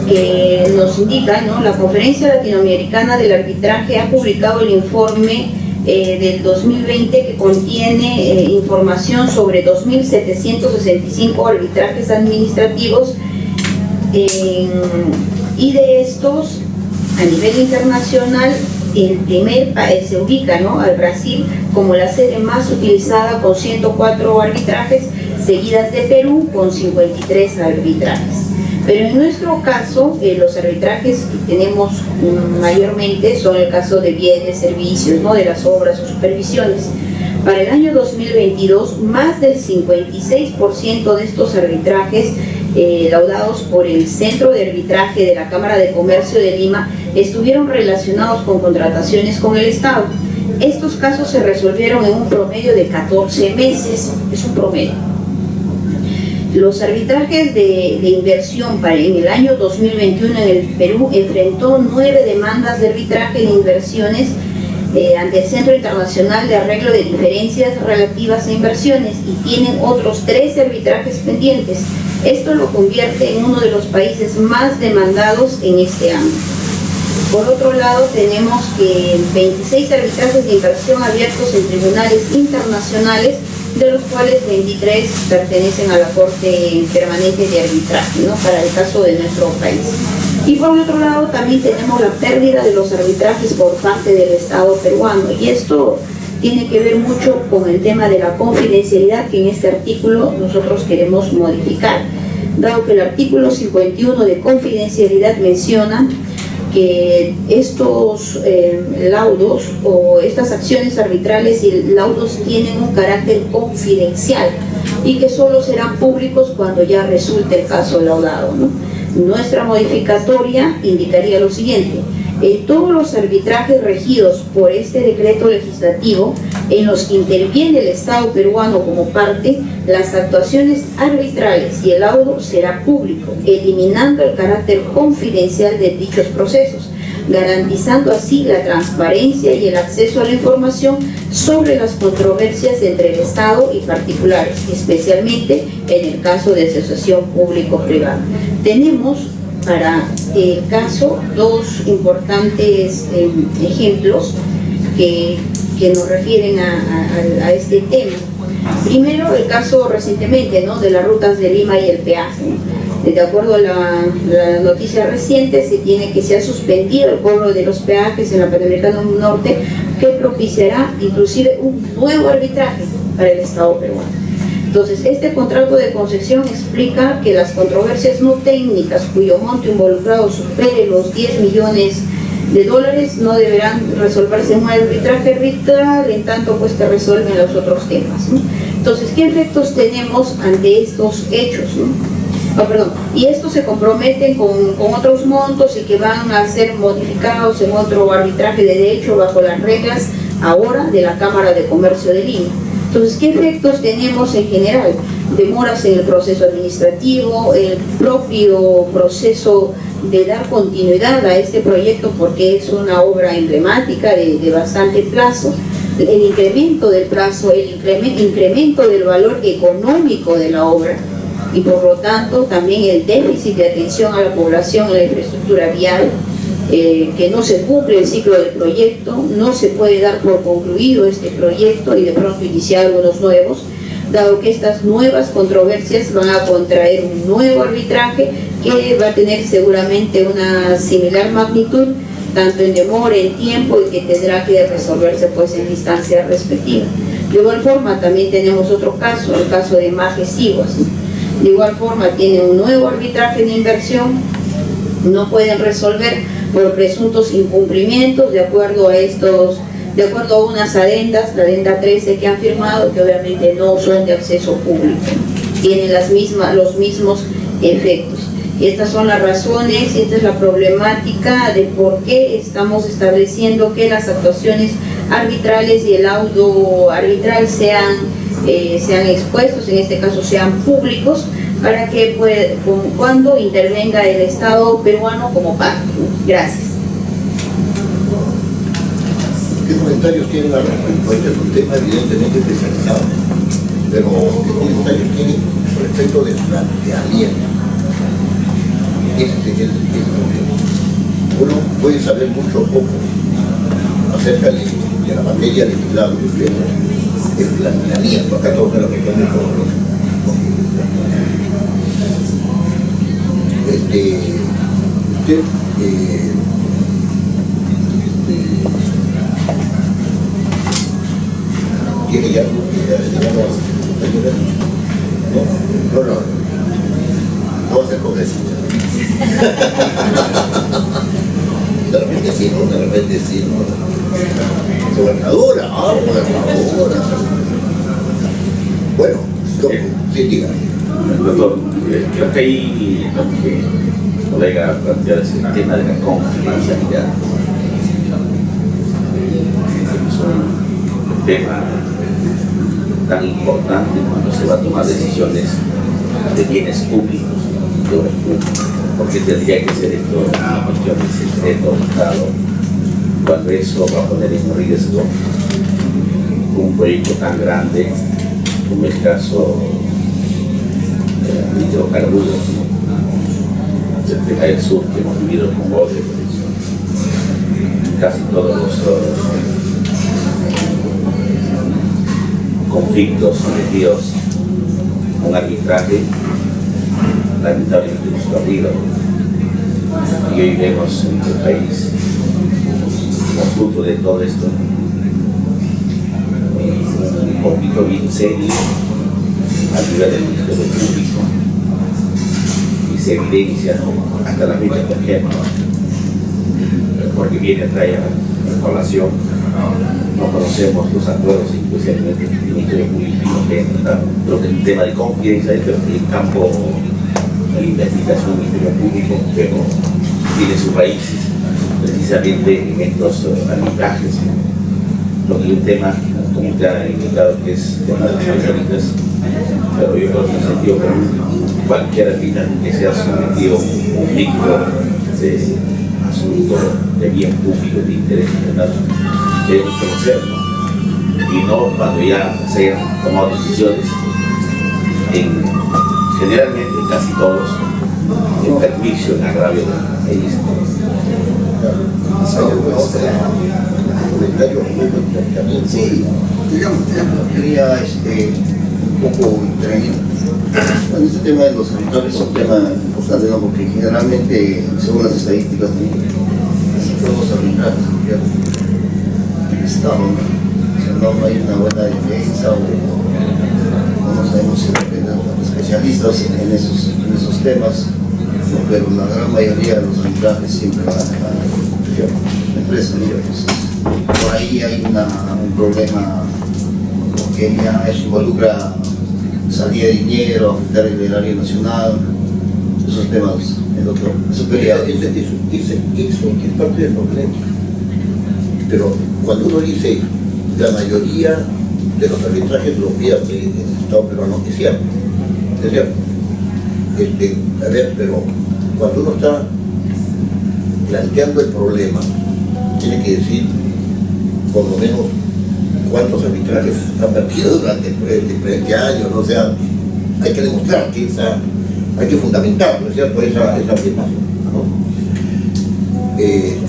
que nos indican, ¿no? La Conferencia Latinoamericana del Arbitraje ha publicado el informe del 2020 que contiene información sobre 2.765 arbitrajes administrativos y de estos, a nivel internacional, se ubica, ¿no?, al Brasil como la sede más utilizada con 104 arbitrajes, seguidas de Perú con 53 arbitrajes. Pero en nuestro caso, los arbitrajes que tenemos mayormente son el caso de bienes, servicios, ¿no?, de las obras o supervisiones. Para el año 2022, más del 56% de estos arbitrajes laudados por el Centro de Arbitraje de la Cámara de Comercio de Lima estuvieron relacionados con contrataciones con el Estado. Estos casos se resolvieron en un promedio de 14 meses, es un promedio. Los arbitrajes de inversión en el año 2021 en el Perú enfrentó 9 demandas de arbitraje de inversiones ante el Centro Internacional de Arreglo de Diferencias Relativas a Inversiones y tienen otros 13 arbitrajes pendientes. Esto lo convierte en uno de los países más demandados en este ámbito. Por otro lado, tenemos que 26 arbitrajes de inversión abiertos en tribunales internacionales, de los cuales 23 pertenecen a la Corte Permanente de Arbitraje, ¿no?, para el caso de nuestro país. Y por otro lado, también tenemos la pérdida de los arbitrajes por parte del Estado peruano, y esto tiene que ver mucho con el tema de la confidencialidad que en este artículo nosotros queremos modificar, dado que el artículo 51 de confidencialidad menciona que estos laudos o estas acciones arbitrales y laudos tienen un carácter confidencial y que solo serán públicos cuando ya resulte el caso laudado, ¿no? Nuestra modificatoria indicaría lo siguiente: todos los arbitrajes regidos por este decreto legislativo en los que interviene el Estado peruano como parte, las actuaciones arbitrales y el laudo será público, eliminando el carácter confidencial de dichos procesos, garantizando así la transparencia y el acceso a la información sobre las controversias entre el Estado y particulares, especialmente en el caso de asociación público-privada. Tenemos para el caso dos importantes ejemplos que nos refieren a este tema. Primero, el caso recientemente, ¿no?, de las rutas de Lima y el peaje. De acuerdo a la noticia reciente, se ha suspendido el cobro de los peajes en la Panamericana Norte, que propiciará inclusive un nuevo arbitraje para el Estado peruano. Entonces, este contrato de concesión explica que las controversias no técnicas cuyo monto involucrado supere los 10 millones de dólares no deberán resolverse en un arbitraje arbitral, en tanto pues que resuelven los otros temas, ¿no? Entonces, ¿qué efectos tenemos ante estos hechos, ¿no? Y estos se comprometen con otros montos y que van a ser modificados en otro arbitraje de derecho bajo las reglas ahora de la Cámara de Comercio de Lima. Entonces, ¿qué efectos tenemos en general? Demoras en el proceso administrativo, el propio proceso de dar continuidad a este proyecto, porque es una obra emblemática de bastante plazo, el incremento del plazo, el incremento del valor económico de la obra, y por lo tanto también el déficit de atención a la población en la infraestructura vial, que no se cumple el ciclo del proyecto, no se puede dar por concluido este proyecto y de pronto iniciar algunos nuevos, dado que estas nuevas controversias van a contraer un nuevo arbitraje que va a tener seguramente una similar magnitud, tanto en demora, en tiempo, y que tendrá que resolverse pues en instancias respectivas. De igual forma también tenemos otro caso, el caso de Majes Iguas. De igual forma tiene un nuevo arbitraje de inversión, no pueden resolver por presuntos incumplimientos de acuerdo a unas adendas, la adenda 13 que han firmado, que obviamente no son de acceso público, tienen los mismos efectos. Y estas son las razones, esta es la problemática de por qué estamos estableciendo que las actuaciones arbitrales y el laudo arbitral sean expuestos, en este caso sean públicos, para que cuando intervenga el Estado peruano como parte. Gracias. ¿Qué comentarios tienen al respecto? Este es un tema evidentemente especializado, pero ¿qué comentarios tienen respecto del planteamiento? Este es el problema. Uno puede saber mucho o poco acerca de la materia legislada, el planteamiento. Acá todos me lo responden todos los. Usted tiene ya algo que digamos, no va a ser congresista. De repente sí, ¿no? De repente sí, ¿no? Gobernadora, gobernadora. Bueno, sí, diga. Doctor, creo que ahí lo que el colega planteó es el tema de la confidencialidad. Es un tema tan importante cuando se va a tomar decisiones de bienes públicos, de obras públicas, porque tendría que ser esto una cuestión de secreto de Estado, cuando eso va a poner en riesgo un proyecto tan grande como el caso hidrocarburos, ¿no? El sur que hemos vivido con vos, casi todos los conflictos sometidos a un arbitraje, lamentablemente nos perdido. Y hoy vemos en el país, como fruto de todo esto, un conflicto bien serio a nivel del Ministerio Público, y se evidencia hasta la fecha, por ejemplo, porque viene a traer a colación, no conocemos los acuerdos, especialmente del Ministerio Público, pero que es un tema de confianza en el campo de la investigación del Ministerio Público, pero tiene sus raíces precisamente en estos arbitrajes, lo que es un tema, como usted ha indicado, que es el tema de las sanciones, pero yo creo que en el sentido que cualquier arbitraje que sea sometido a un conflicto de asunto de bien público, de interés nacional, debemos conocerlo, y no cuando ya se hayan tomado decisiones, generalmente casi todos, en perjuicio, en agravio de ellos. Sí, digamos, quería un poco intervenir. Bueno, este tema de los arbitrajes es un tema importante, ¿no? Porque generalmente, según las estadísticas, casi todos los arbitrajes del Estado, ¿no? O sea, no hay una buena defensa, o no sabemos si dependen de especialistas en esos temas, ¿no? Pero la gran mayoría de los arbitrajes siempre van a la empresa, ¿no? Entonces, por ahí hay un problema, porque ya eso involucra salida de dinero, afectar el erario nacional, esos temas, doctor. Eso quería. Eso es parte del problema. Pero cuando uno dice la mayoría de los arbitrajes lo pierde en el Estado peruano, es cierto, es cierto. A ver, pero cuando uno está planteando el problema, tiene que decir por lo menos cuántos arbitrajes han perdido durante 20 años, ¿no? O sea, hay que demostrar que hay que fundamentar, ¿no es cierto?, esa afirmación, ¿no?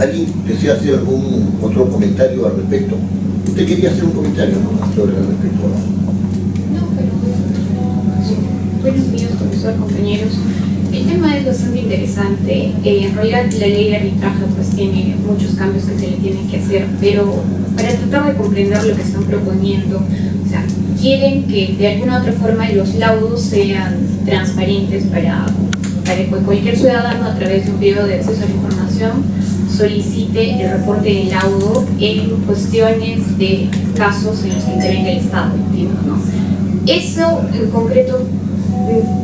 ¿Alguien desea hacer algún otro comentario al respecto? Usted quería hacer un comentario, ¿no?, sobre el respecto. No, pero buenos días, profesor, compañeros. El tema es bastante interesante. En realidad la ley de arbitraje pues tiene muchos cambios que se le tienen que hacer, pero para tratar de comprender lo que están proponiendo, o sea, quieren que de alguna u otra forma los laudos sean transparentes para que cualquier ciudadano a través de un periodo de acceso a la información solicite el reporte de laudo en cuestiones de casos en los que intervenga el Estado, entiendo, ¿no? Eso en concreto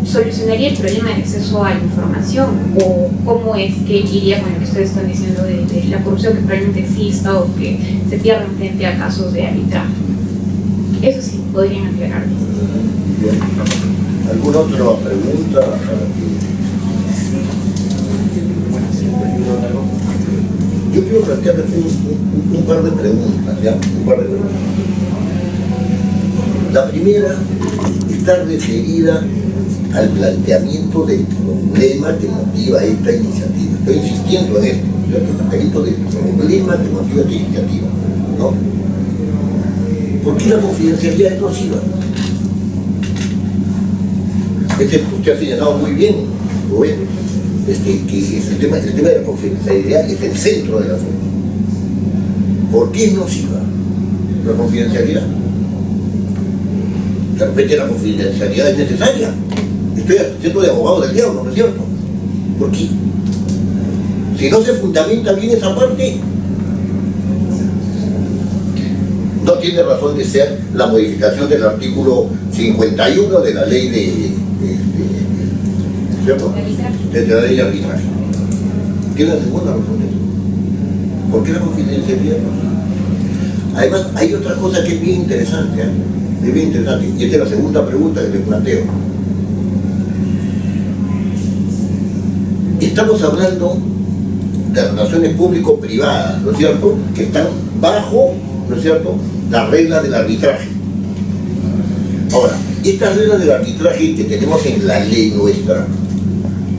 solucionaría el problema de acceso a la información, o cómo es que iría con lo que ustedes están diciendo de la corrupción que probablemente exista o que se pierda frente a casos de arbitraje. Eso sí, podrían aclarar. Bien. ¿Alguna otra pregunta? Yo quiero plantearles un par de preguntas, ¿ya? Un par de preguntas. La primera está referida al planteamiento del problema que motiva esta iniciativa. Estoy insistiendo en esto, ¿cierto? El planteamiento del problema que motiva esta iniciativa, ¿no? ¿Por qué la confidencialidad es nociva? Usted ha señalado muy bien, Rubén, que el tema de la confidencialidad es el centro del asunto. ¿Por qué es nociva la confidencialidad? De repente la confidencialidad es necesaria. Estoy haciendo de abogado del diablo, ¿no es cierto? ¿Por qué? Si no se fundamenta bien esa parte, no tiene razón de ser la modificación del artículo 51 de la ley ¿cierto? De la ley de arbitraje. Tiene ninguna razón de eso. ¿Por qué la confidencialidad? Además, hay otra cosa que es bien interesante, ¿eh? Es bien interesante, y esta es la segunda pregunta que te planteo. Estamos hablando de relaciones público-privadas, ¿no es cierto?, que están bajo, ¿no es cierto?, las reglas del arbitraje. Ahora, estas reglas del arbitraje que tenemos en la ley nuestra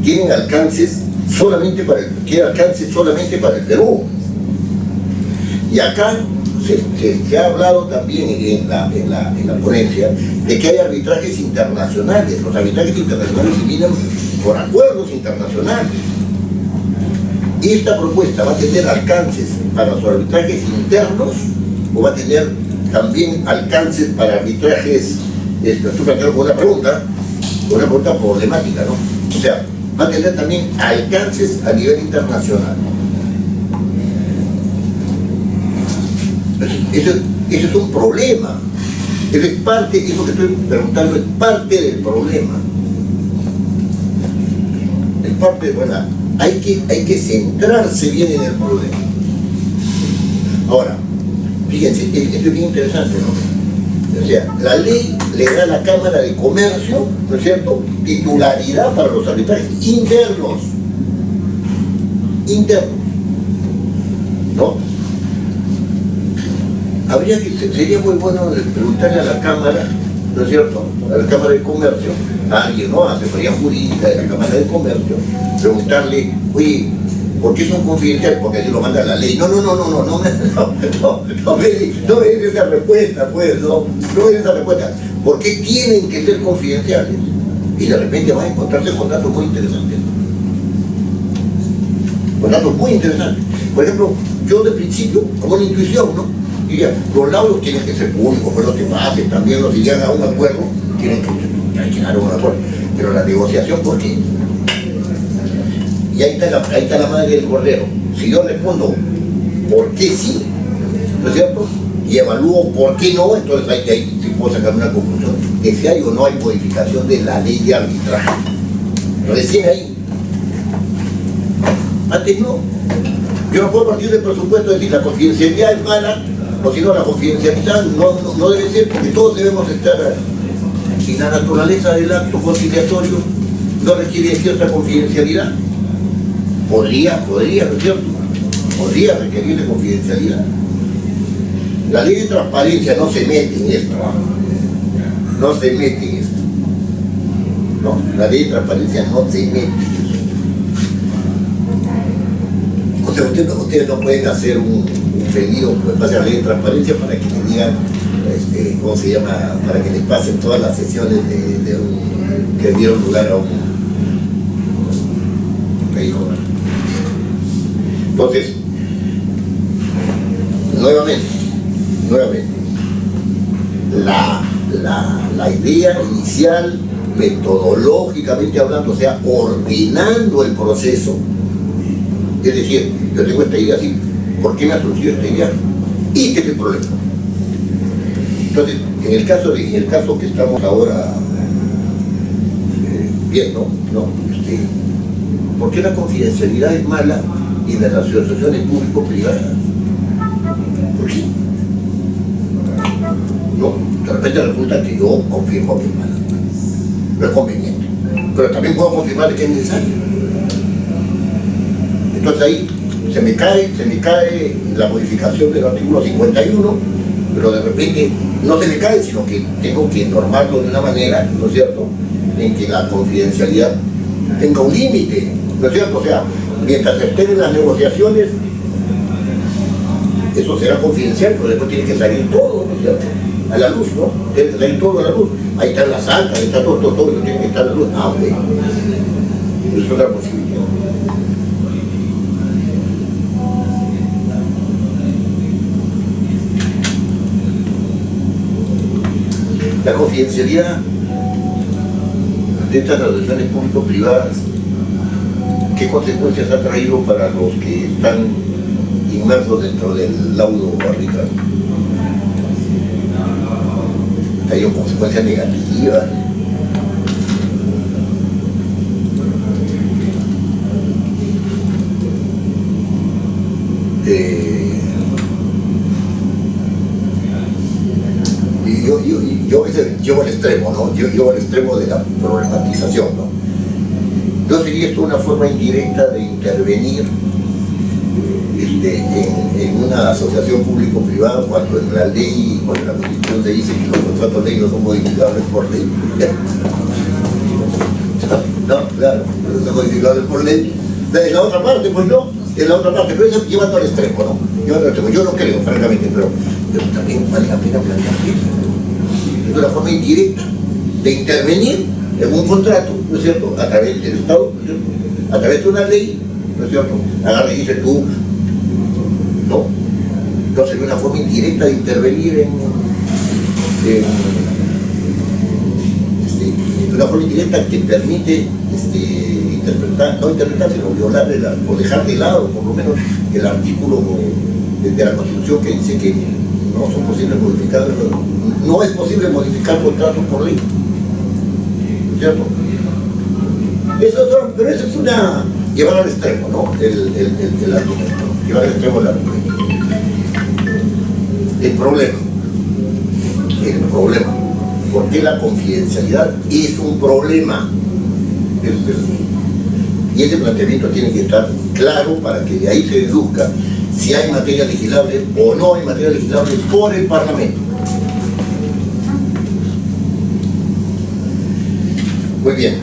tienen alcances solamente para el Perú. Y acá se ha hablado también en la ponencia de que hay arbitrajes internacionales. Los arbitrajes internacionales se miran por acuerdos internacionales. ¿Esta propuesta va a tener alcances para los arbitrajes internos o va a tener también alcances para arbitrajes? Estoy planteando con una pregunta problemática, ¿no? O sea, va a tener también alcances a nivel internacional. Eso es un problema. Eso que estoy preguntando es parte del problema. Es parte, bueno, hay que centrarse bien en el problema. Ahora, fíjense, esto es bien interesante, ¿no? O sea, la ley le da a la Cámara de Comercio, ¿no es cierto?, titularidad para los arbitrajes internos, ¿no? Sería muy bueno preguntarle a la Cámara, ¿no es cierto?, a la Cámara de Comercio, a alguien, ¿no?, a asesoría jurídica de la Cámara de Comercio, preguntarle, oye, ¿por qué son confidenciales? Porque así lo manda la ley. No me des esa respuesta, pues, no me des esa respuesta. ¿Por qué tienen que ser confidenciales? Y de repente van a encontrarse con datos muy interesantes. Con datos muy interesantes. Por ejemplo, yo de principio, como una intuición, ¿no?, diría, los laudos tienen que ser públicos, pero los que pasen también, si llegan a un acuerdo, hay que llegar a un acuerdo. Pero la negociación, ¿por qué? Y ahí está la madre del cordero. Si yo respondo por qué sí, ¿no es cierto?, y evalúo por qué no, entonces ahí sí puedo sacar una conclusión de si hay o no hay modificación de la ley de arbitraje. Recién ahí. Antes no. Yo no puedo partir del presupuesto de decir la confidencialidad es mala O si no, la confidencialidad no debe ser, porque todos debemos estar. Si la naturaleza del acto conciliatorio no requiere cierta confidencialidad, podría, ¿no es cierto? Podría requerir de confidencialidad. La ley de transparencia no se mete en esto, no se mete en esto. No, la ley de transparencia no se mete en eso. O sea, ustedes no pueden hacer un pedido en base a la ley de transparencia para que le digan, ¿cómo se llama? Para que les pasen todas las sesiones que dieron lugar a un pedido. Entonces, nuevamente, la idea inicial, metodológicamente hablando, o sea, ordenando el proceso, es decir, yo tengo esta idea así, ¿por qué me ha surgido esta idea? ¿Y qué es el problema? Entonces, en el caso que estamos ahora viendo, ¿no? ¿Por qué la confidencialidad es mala en las asociaciones público-privadas? ¿Por qué? No, de repente resulta que yo confirmo que es mala. No es conveniente. Pero también puedo confirmar que es necesario. Entonces ahí se me cae la modificación del artículo 51, pero de repente no se me cae, sino que tengo que normarlo de una manera, ¿no es cierto?, en que la confidencialidad tenga un límite, ¿no es cierto? O sea, mientras estén en las negociaciones, eso será confidencial, pero después tiene que salir todo, ¿no es cierto?, a la luz, ¿no? Tiene que salir todo a la luz. Ahí están las actas, ahí está todo eso tiene que estar a la luz. Ah, ok. Eso es otra posibilidad. La confidencialidad de estas asociaciones público-privadas, ¿qué consecuencias ha traído para los que están inmersos dentro del laudo arbitral? Ha traído consecuencias negativas. Yo a veces llevo al extremo, ¿no? Yo llevo al extremo de la problematización, ¿no? ¿No sería esto una forma indirecta de intervenir en una asociación público-privada cuando en la ley, cuando en la Constitución se dice que los contratos de ley no son modificables por ley? No, claro, no son modificables por ley. En la otra parte, pues no, en la otra parte, pero eso llevando al extremo, ¿no? Yo no creo, francamente, pero también vale la pena plantear eso. Es una forma indirecta de intervenir en un contrato, ¿no es cierto?, a través del Estado, ¿no es cierto?, a través de una ley, ¿no es cierto?, agarra y dice tú, no. Entonces es una forma indirecta de intervenir en una forma indirecta que permite no interpretar, sino violar o dejar de lado, por lo menos, el artículo de la Constitución que dice que no son posibles modificar, no es posible modificar contratos por ley, ¿no es cierto? Pero eso es una llevar al extremo, ¿no? El argumento, llevar al extremo el argumento. El problema, ¿por qué la confidencialidad es un problema? Y ese planteamiento tiene que estar claro para que de ahí se deduzca si hay materia legislable o no hay materia legislable por el Parlamento. Muy bien.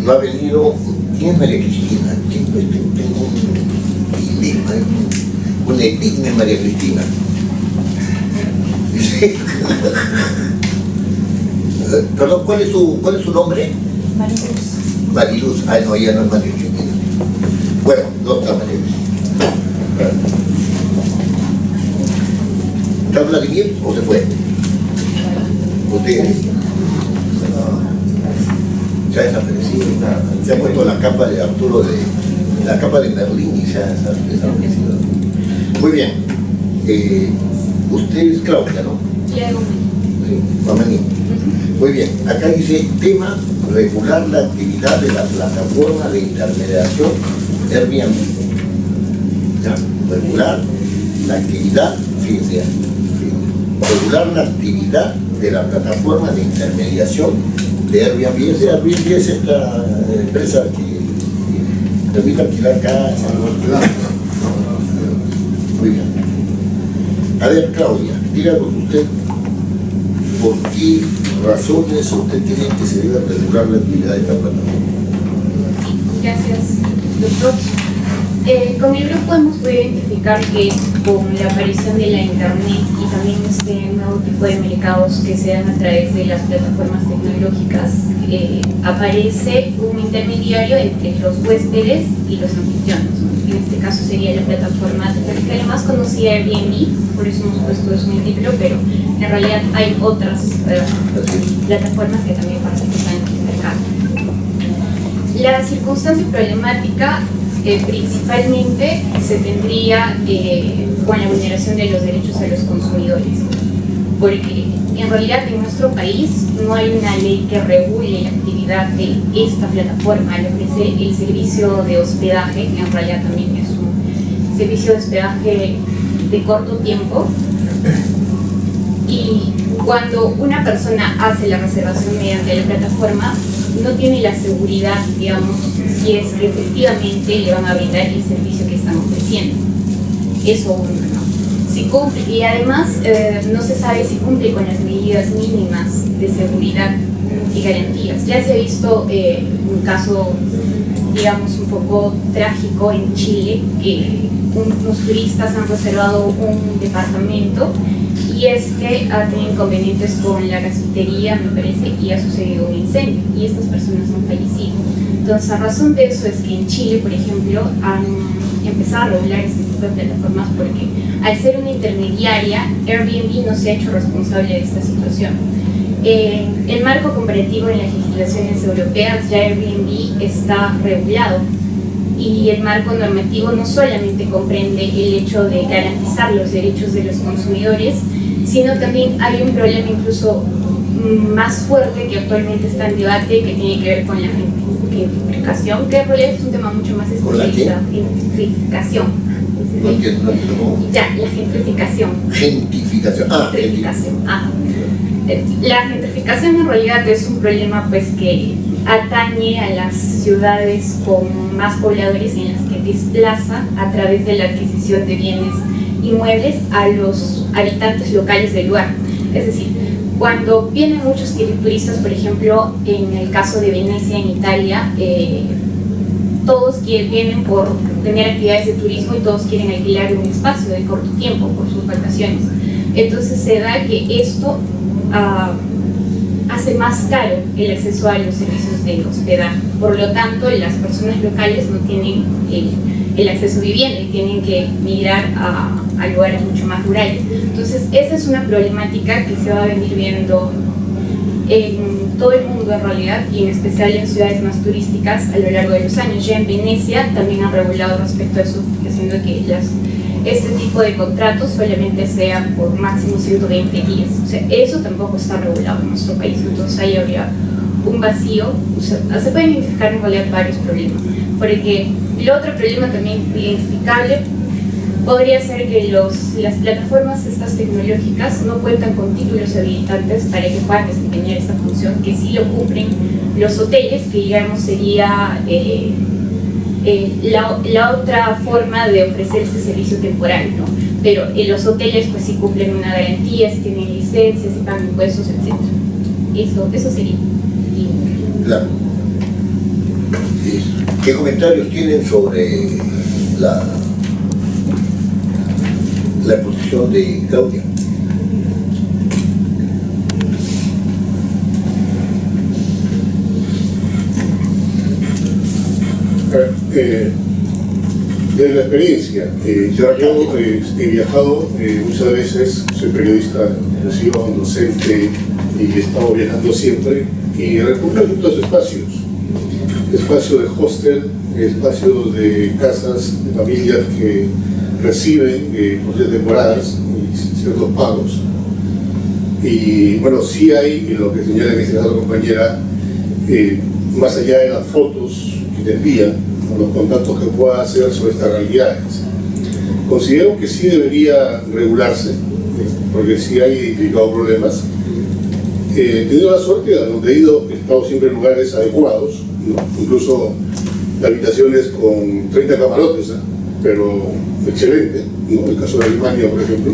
No ha venido. ¿Quién es María Cristina? Tengo un dilema, un enigma en María Cristina. Perdón, ¿cuál es su nombre? Mariluz. Mariluz. Ah, no, ella no es María Cristina. Bueno, no está María Cristina. ¿Está Vladimir o se fue? ¿Usted? Se ha desaparecido. Se ha puesto la capa de Arturo, la capa de Merlín y se ha desaparecido. Muy bien. Usted es Claudia, ¿no? Sí, Mamaní. Muy bien. Acá dice tema regular la actividad de la plataforma de intermediación Airbnb. Ya. regular la actividad, fíjense, regular la actividad de la plataforma de intermediación de Airbnb. Airbnb es esta empresa que permite alquilar casas. Muy bien. A ver, Claudia, díganos usted por qué razones usted tiene que se debe regular la actividad de esta plataforma. Gracias, doctor. Con el grupo hemos podido identificar que con la aparición de la internet y también este nuevo tipo de mercados que se dan a través de las plataformas tecnológicas, aparece un intermediario entre los huéspedes y los anfitriones, ¿no? En este caso sería la plataforma tecnológica la más conocida, Airbnb, por eso hemos puesto eso en el título, pero en realidad hay otras plataformas que también participan en el mercado. La circunstancia problemática principalmente se tendría con la vulneración de los derechos a los consumidores, porque en realidad en nuestro país no hay una ley que regule la actividad de esta plataforma. Le ofrece el servicio de hospedaje, que en realidad también es un servicio de hospedaje de corto tiempo, y cuando una persona hace la reservación mediante la plataforma no tiene la seguridad, digamos, si es que efectivamente le van a brindar el servicio que están ofreciendo. Eso uno, ¿no? Si cumple, y además no se sabe si cumple con las medidas mínimas de seguridad y garantías. Ya se ha visto un caso, digamos, un poco trágico en Chile, que unos turistas han reservado un departamento y es que ha tenido inconvenientes con la gasitería, me parece, y ha sucedido un incendio y estas personas han fallecido. Entonces, a razón de eso es que en Chile, por ejemplo, han empezado a regular este tipo de plataformas porque al ser una intermediaria, Airbnb no se ha hecho responsable de esta situación. El marco comparativo en las legislaciones europeas, ya Airbnb está regulado y el marco normativo no solamente comprende el hecho de garantizar los derechos de los consumidores, sino también hay un problema incluso más fuerte que actualmente está en debate, que tiene que ver con la gentrificación, que en realidad es un tema mucho más especializado. Gentrificación. No entiendo cómo. Ya, la gentrificación. Gentrificación. Gentrificación. La gentrificación en realidad es un problema pues que atañe a las ciudades con más pobladores en las que desplaza a través de la adquisición de bienes inmuebles a los habitantes locales del lugar. Es decir, cuando vienen muchos turistas, por ejemplo, en el caso de Venecia, en Italia, todos vienen por tener actividades de turismo y todos quieren alquilar un espacio de corto tiempo por sus vacaciones. Entonces se da que esto hace más caro el acceso a los servicios de hospedaje. Por lo tanto, las personas locales no tienen el acceso a vivienda y tienen que migrar a lugares mucho más rurales. Entonces, esa es una problemática que se va a venir viendo en todo el mundo en realidad, y en especial en ciudades más turísticas a lo largo de los años. Ya en Venecia también han regulado respecto a eso, haciendo que este tipo de contratos solamente sean por máximo 120 días. O sea, eso tampoco está regulado en nuestro país, entonces ahí habría un vacío. O sea, se pueden identificar en realidad varios problemas, porque el otro problema también identificable podría ser que las plataformas estas tecnológicas no cuentan con títulos habilitantes para que puedan desempeñar esta función, que sí lo cumplen los hoteles, que digamos sería la otra forma de ofrecer este servicio temporal, ¿no? Pero los hoteles pues sí cumplen una garantía, si tienen licencias, si pagan impuestos, etc. Eso sería. Claro. ¿Qué comentarios tienen sobre la exposición de Claudia? De la experiencia, yo he viajado muchas veces, soy periodista de profesión, docente, y he estado viajando siempre y recorro muchos espacios de hostel, espacios de casas de familias que reciben por temporadas y ciertos pagos. Y bueno, sí hay lo que señala mi estimada compañera, más allá de las fotos que te envían, con los contactos que pueda hacer sobre estas realidades. considero que sí debería regularse, porque sí hay identificado problemas. He tenido la suerte de donde he estado siempre en lugares adecuados, ¿no? Incluso habitaciones con 30 camarotes, ¿eh? Pero excelente, ¿no? El caso de Alemania, por ejemplo.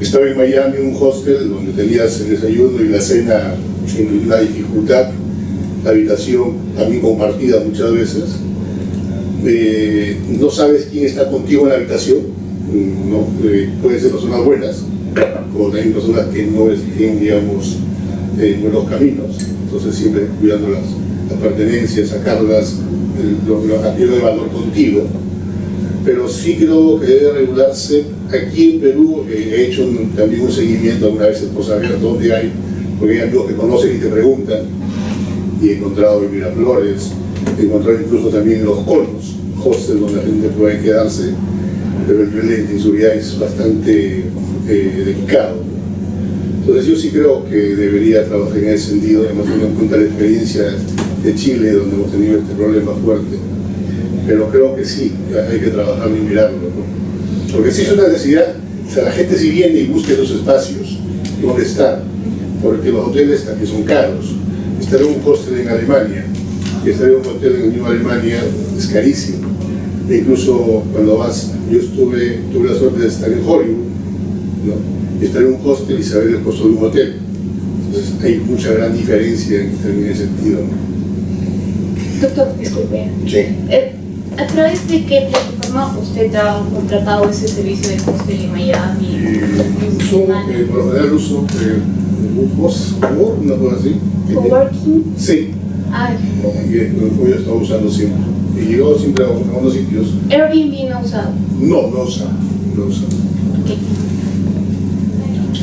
Estaba en Miami, un hostel donde tenías el desayuno y la cena sin ninguna dificultad, la habitación también compartida muchas veces. No sabes quién está contigo en la habitación, ¿no? Pueden ser personas buenas, como también personas que no estén, digamos, en buenos caminos. Entonces siempre cuidando las pertenencias, sacarlas, aquello de valor contigo. Pero sí creo que debe regularse. Aquí en Perú he hecho también un seguimiento alguna vez en Poza Abierta, donde hay, porque hay amigos que conocen y te preguntan, y he encontrado en Miraflores, he encontrado incluso también en Los Conos, hostels donde la gente puede quedarse, pero el nivel de inseguridad es bastante delicado. Entonces yo sí creo que debería trabajar en ese sentido, además teniendo en cuenta la experiencia de Chile, donde hemos tenido este problema fuerte. Pero creo que sí, hay que trabajarlo y mirarlo, ¿no? Porque sí es una necesidad, o sea, la gente sí viene y busca esos espacios donde estar, porque los hoteles también son caros. Estar en un hostel en Alemania y estar en un hotel en misma Alemania es carísimo. E incluso cuando vas, yo tuve la suerte de estar en Hollywood, ¿no? Y estar en un hostel y saber el costo de un hotel. Entonces hay mucha gran diferencia en ese sentido, ¿no? Doctor, disculpe. Sí. ¿A través de qué plataforma usted ha contratado ese servicio de hostel en Miami? Por lo general uso una cosa así. ¿Coworking? Sí. Ah, Yo he estado usando siempre. Y yo siempre a algunos sitios. Airbnb no usado. No usa. Okay.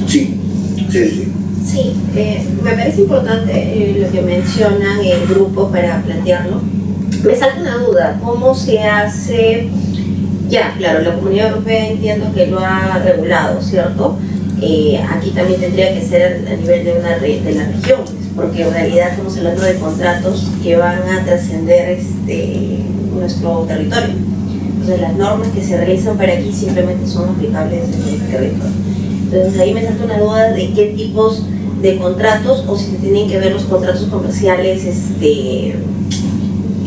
Sí. Sí, me parece importante lo que mencionan el grupo para plantearlo. Me salta una duda, ¿cómo se hace? Ya, claro, la Comunidad Europea entiendo que lo ha regulado, ¿cierto? Aquí también tendría que ser a nivel de la región, porque en realidad estamos hablando de contratos que van a trascender nuestro territorio. Entonces las normas que se realizan para aquí simplemente son aplicables en el territorio. Entonces ahí me salta una duda de qué tipos de contratos, o si se tienen que ver los contratos comerciales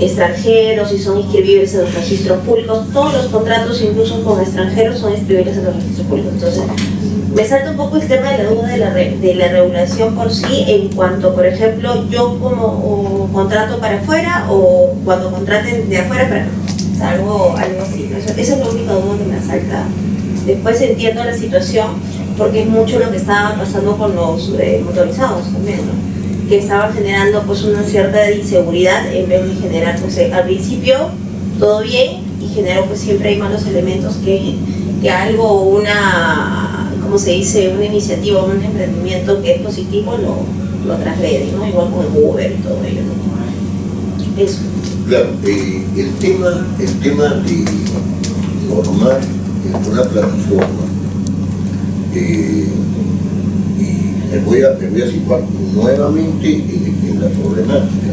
extranjeros, si son inscribibles en los registros públicos. Todos los contratos, incluso con extranjeros, son inscribibles en los registros públicos. Entonces me salta un poco el tema de la duda de la regulación por sí, en cuanto, por ejemplo, yo como contrato para afuera, o cuando contraten de afuera para algo así. Esa es la única duda que me salta. Después entiendo la situación, porque es mucho lo que estaba pasando con los motorizados también, ¿no? Que estaban generando pues una cierta inseguridad, en vez de generar, pues al principio todo bien, y generó pues siempre hay malos elementos que algo, ¿cómo se dice? Una iniciativa, un emprendimiento que es positivo lo transgrede, ¿no? Igual con el Uber y todo ello, ¿no? Eso. Claro, el tema de normar una plataforma, y me voy a situar nuevamente en la problemática.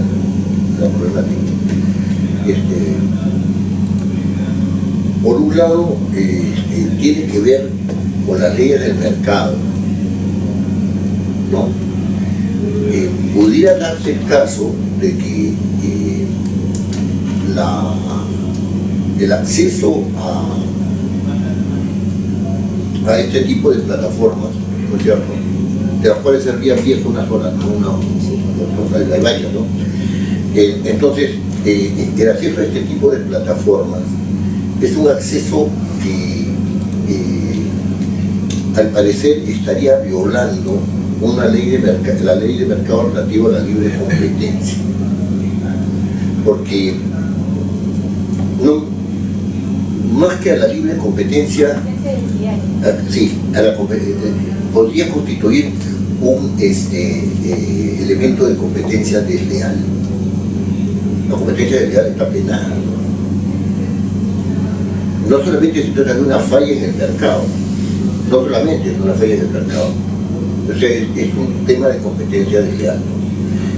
Por un lado, tiene que ver con las leyes del mercado, ¿no? Pudiera darse el caso de que el acceso a este tipo de plataformas, ¿no es cierto?, de las cuales Airbnb es una sola, hay varias, ¿no? Entonces, el acceso a este tipo de plataformas es un acceso que al parecer estaría violando la ley de mercado relativa a la libre competencia, porque no es que a la libre competencia, podría constituir un elemento de competencia desleal. La competencia desleal está penada. No solamente se trata de una falla en el mercado, o sea, es un tema de competencia desleal.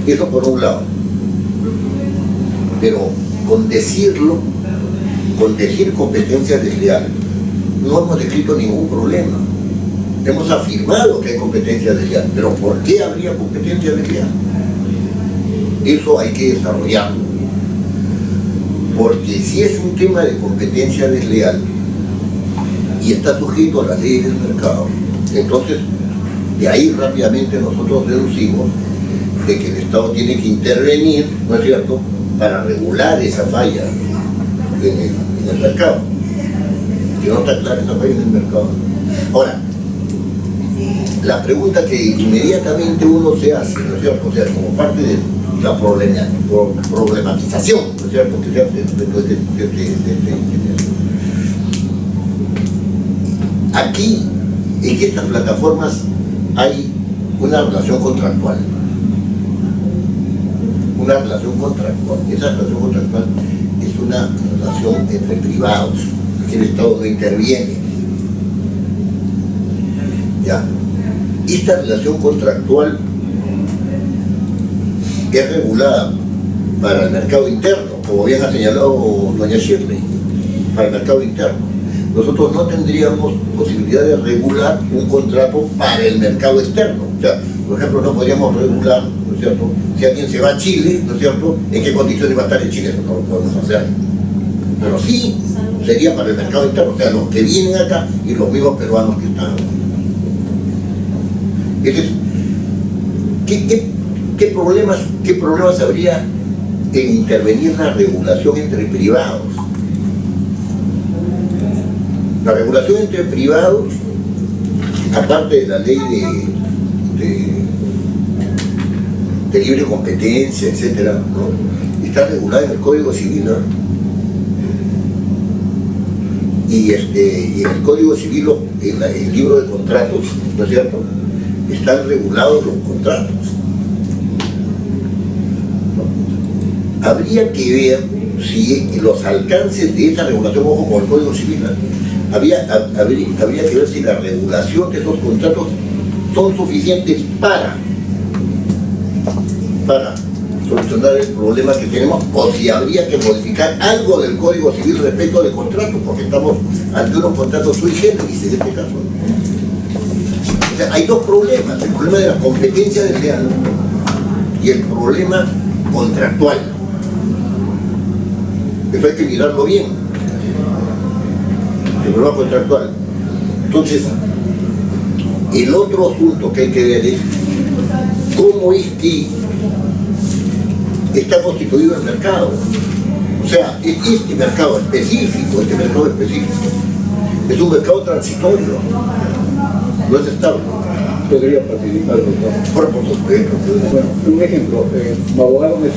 Eso por un lado. Pero con decir competencia desleal, no hemos descrito ningún problema. Hemos afirmado que hay competencia desleal, pero ¿por qué habría competencia desleal? Eso hay que desarrollarlo. Porque si es un tema de competencia desleal y está sujeto a las leyes del mercado, entonces de ahí rápidamente nosotros deducimos de que el Estado tiene que intervenir, ¿no es cierto?, para regular esa falla en el mercado. Que no está clara esa falla en el mercado. Ahora, la pregunta que inmediatamente uno se hace, ¿no es cierto?, o sea, como parte de la problematización, ¿no es cierto?, que se hace aquí, en estas plataformas hay una relación contractual. Una relación contractual. Esa relación contractual es una relación entre privados, que el Estado no interviene. ¿Ya? Esta relación contractual es regulada para el mercado interno, como bien ha señalado doña Shirley, para el mercado interno. Nosotros no tendríamos posibilidad de regular un contrato para el mercado externo. O sea, por ejemplo, no podríamos regular, ¿no es cierto?, si alguien se va a Chile, ¿no es cierto?, en qué condiciones va a estar en Chile. Eso no lo podemos hacer. Pero sí sería para el mercado interno, o sea, los que vienen acá y los mismos peruanos que están. Entonces, ¿qué problemas habría en intervenir la regulación entre privados? La regulación entre privados, aparte de la ley de libre competencia, etcétera, ¿no?, está regulada en el Código Civil, ¿no? Y en el Código Civil, en el libro de contratos, ¿no es cierto?, están regulados los contratos. ¿No? Habría que ver si los alcances de esa regulación, ojo con el Código Civil, ¿no?, habría que ver si la regulación de esos contratos son suficientes para solucionar el problema que tenemos, o si habría que modificar algo del Código Civil respecto de contratos, porque estamos ante unos contratos sui generis en este caso. O sea, hay dos problemas: el problema de la competencia desleal y el problema contractual. Eso hay que mirarlo bien. El problema contractual. Entonces, el otro asunto que hay que ver es cómo es que está constituido el mercado. O sea, este mercado específico es un mercado transitorio, no es estable. Podría participar, doctor. Por supuesto. Bueno, un ejemplo, como abogado me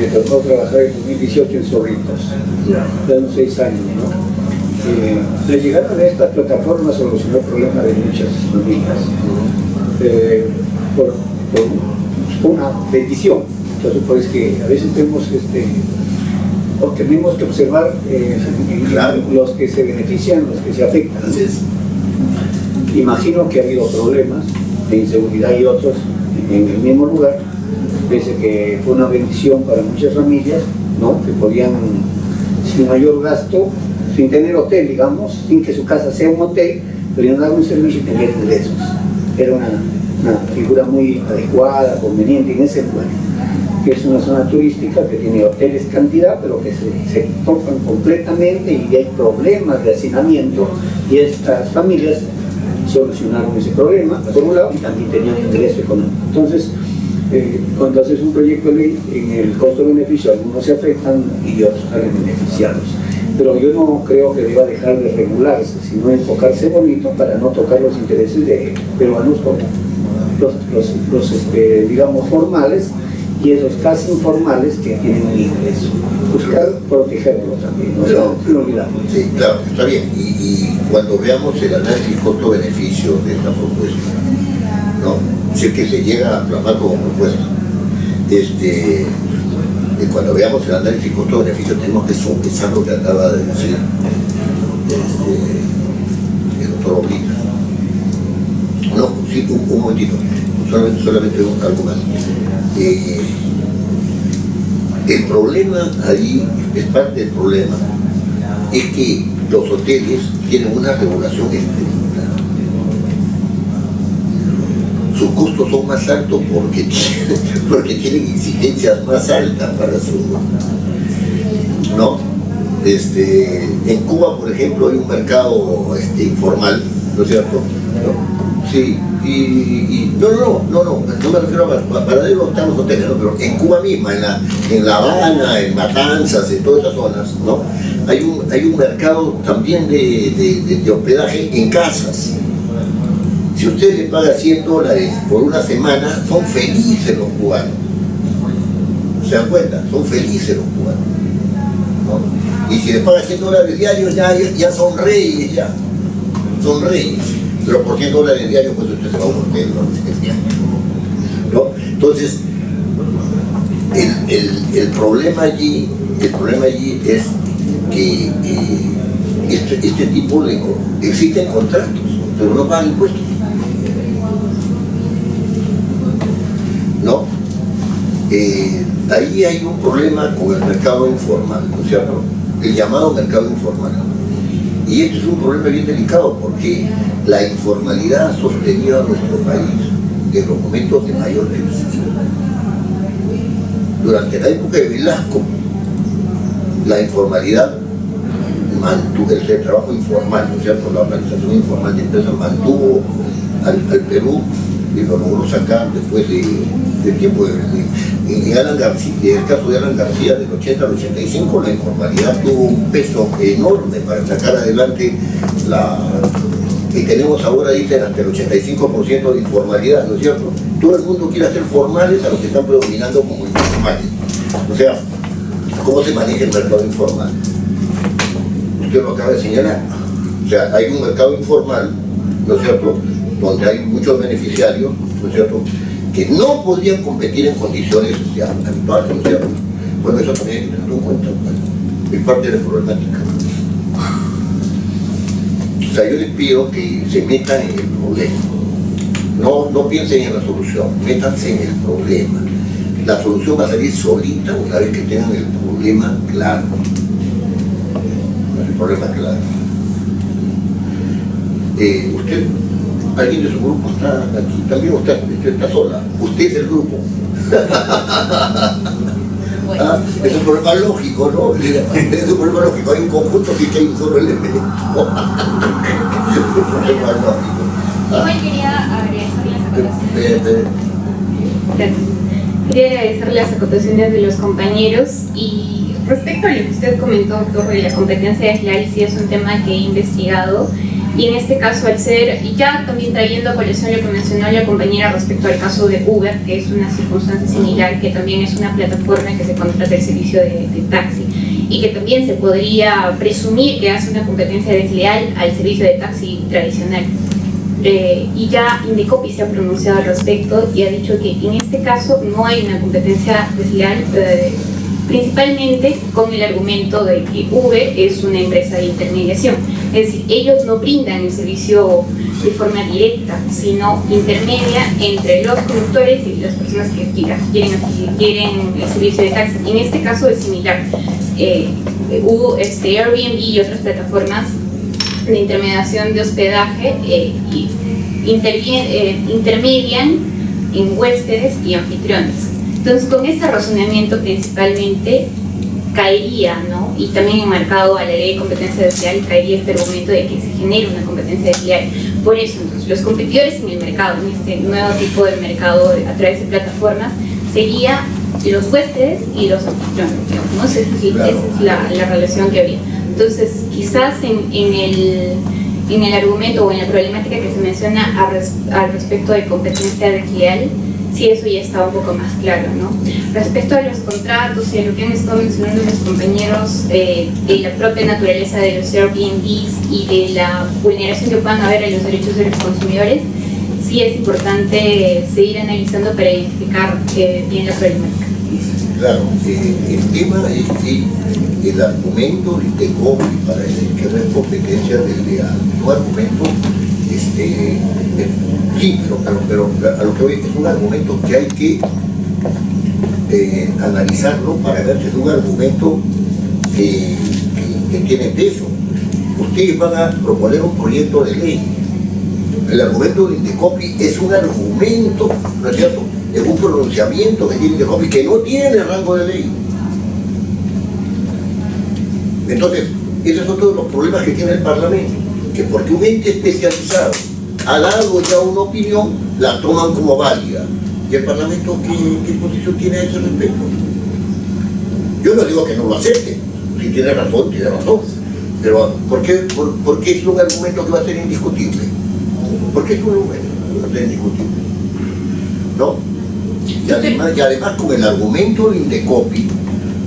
tocó trabajar en 2018 en Zorritos, ya unos 6 años, ¿no? La llegada de esta plataforma solucionó el problema de muchas familias por una bendición. Entonces, pues que a veces tenemos que observar claro, los que se benefician, los que se afectan. Así es. Imagino que ha habido problemas de inseguridad y otros en el mismo lugar, desde que fue una bendición para muchas familias, ¿no?, que podían, sin mayor gasto, sin tener hotel, digamos, sin que su casa sea un hotel, podían dar un servicio y tener ingresos. Era una figura muy adecuada, conveniente en ese lugar, que es una zona turística que tiene hoteles cantidad, pero que se tocan completamente y hay problemas de hacinamiento, y estas familias solucionaron ese problema, por un lado, y también tenían ingreso económico. Entonces, cuando haces un proyecto de ley, en el costo-beneficio algunos se afectan y otros salen beneficiados. Pero yo no creo que deba dejar de regularse, sino enfocarse bonito para no tocar los intereses de peruanos como los digamos, formales, y esos casi informales que tienen un ingreso. Buscar protegerlo también, no olvidarlo. Sí, claro, está bien. Y cuando veamos el análisis costo-beneficio de esta propuesta, ¿no?, si es que se llega a plasmar como propuesta, cuando veamos el análisis costo-beneficio tenemos que sopesar lo que acaba de decir el doctor Oblita. No, sí, un momentito, solamente algo más. El problema ahí, es parte del problema, es que los hoteles tienen una regulación estricta. Sus costos son más altos porque tienen exigencias más altas para su... ¿no? En Cuba, por ejemplo, hay un mercado informal, ¿no es cierto? ¿No? Sí, no me refiero a paraderos, están los hoteles, ¿no? Pero en Cuba misma, en La Habana, en Matanzas, en todas esas zonas, ¿no? Hay un mercado también de hospedaje en casas. Si usted le paga $100 por una semana, son felices los cubanos. ¿Se dan cuenta? Son felices los cubanos, ¿no? Y si le paga $100 diarios, ya son reyes, ya. Son reyes. Pero por $100 diarios, pues usted se va a un hotel, ¿no? Entonces, el problema allí es que este tipo de... existen contratos, pero no pagan impuestos. ¿No? Ahí hay un problema con el mercado informal, ¿no es cierto? El llamado mercado informal. Y este es un problema bien delicado porque la informalidad ha sostenido a nuestro país en los momentos de mayor crisis. Durante la época de Velasco, la informalidad mantuvo, el trabajo informal, ¿no es cierto? La organización informal de empresas mantuvo al Perú y lo logró sacar después de tiempo en Alan García, en el caso de Alan García del 80 al 85, la informalidad tuvo un peso enorme para sacar adelante que tenemos ahora, dicen, hasta el 85% de informalidad, ¿no es cierto? Todo el mundo quiere hacer formales a los que están predominando como informales. O sea, ¿cómo se maneja el mercado informal? Usted lo acaba de señalar. O sea, hay un mercado informal, ¿no es cierto?, donde hay muchos beneficiarios, ¿no es cierto?, que no podrían competir en condiciones habituales, ¿no es cierto? Bueno, eso también hay que tenerlo en cuenta, es parte de la problemática. O sea, yo les pido que se metan en el problema. No piensen en la solución, métanse en el problema. La solución va a salir solita una vez que tengan el problema claro. El problema claro. Usted, alguien de su grupo está aquí, también usted está sola. Usted es el grupo. Bueno, es un problema lógico, ¿no? Es un problema lógico. Hay un conjunto que hay un solo elemento. Es un problema lógico. igual quería agregar las acotaciones de los compañeros y respecto a lo que usted comentó sobre la competencia desleal, sí es un tema que he investigado y en este caso al ser, y ya también trayendo a colación lo que mencionó la compañera respecto al caso de Uber, que es una circunstancia similar, que también es una plataforma que se contrata el servicio de taxi y que también se podría presumir que hace una competencia desleal al servicio de taxi tradicional. Y ya Indecopi se ha pronunciado al respecto y ha dicho que en este caso no hay una competencia desleal, principalmente con el argumento de que Uber es una empresa de intermediación, es decir, ellos no brindan el servicio de forma directa, sino intermedia entre los conductores y las personas que quieren el servicio de taxi. En este caso es similar. Airbnb y otras plataformas de intermediación de hospedaje intermedian en huéspedes y anfitriones. Entonces, con este razonamiento principalmente caería, ¿no? Y también enmarcado a la ley de competencia desleal, caería este argumento de que se genera una competencia desleal. Por eso, entonces, los competidores en el mercado, en este nuevo tipo de mercado a través de plataformas, sería los huéspedes y los anfitriones, ¿no? Esa es la relación que habría. Entonces, quizás en el argumento o en la problemática que se menciona al respecto de competencia desleal, sí, eso ya está un poco más claro, ¿no? Respecto a los contratos y a lo que han estado mencionando los compañeros, de la propia naturaleza de los Airbnbs y de la vulneración que puedan haber a los derechos de los consumidores, sí es importante seguir analizando para identificar bien la problemática. Claro, el tema es que el argumento de Indecopi para decir que no es competencia desleal, un argumento, sí, pero a lo que voy es un argumento que hay que analizarlo para ver si es un argumento que tiene peso. ustedes van a proponer un proyecto de ley. El argumento de Indecopi es un argumento, ¿no es cierto?, es un pronunciamiento que tiene Indecopi que no tiene rango de ley. Entonces, esos son todos los problemas que tiene el Parlamento, que porque un ente especializado ha dado ya una opinión, la toman como válida. ¿Y el Parlamento qué posición tiene a ese respecto? Yo no digo que no lo acepte, si tiene razón, tiene razón. Pero ¿por qué es un argumento que va a ser indiscutible? ¿Por qué es un argumento que va a ser indiscutible? ¿No? Y además con el argumento de Indecopi,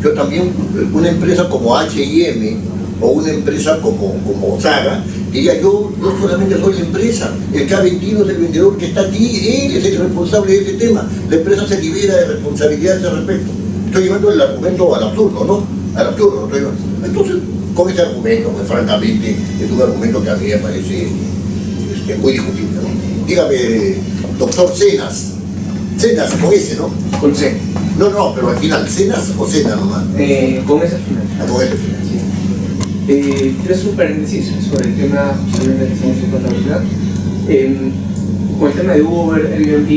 yo también, una empresa como H&M o una empresa como Saga, diría yo solamente soy la empresa, el que ha vendido es el vendedor que está aquí, él es el responsable de ese tema, la empresa se libera de responsabilidad a ese respecto. Estoy llevando el argumento al absurdo, ¿no? Al absurdo, ¿no? Estoy llevando. Entonces, con ese argumento, pues francamente, es un argumento que a mí me parece muy discutible, ¿no? Dígame, doctor Cenas con ese, ¿no? Con C. No, pero al final, ¿Cenas o Cena nomás? Con ese final. Con ese final. Quiero hacer un paréntesis sobre el tema justamente que estamos en contabilidad. Con el tema de Uber, Airbnb,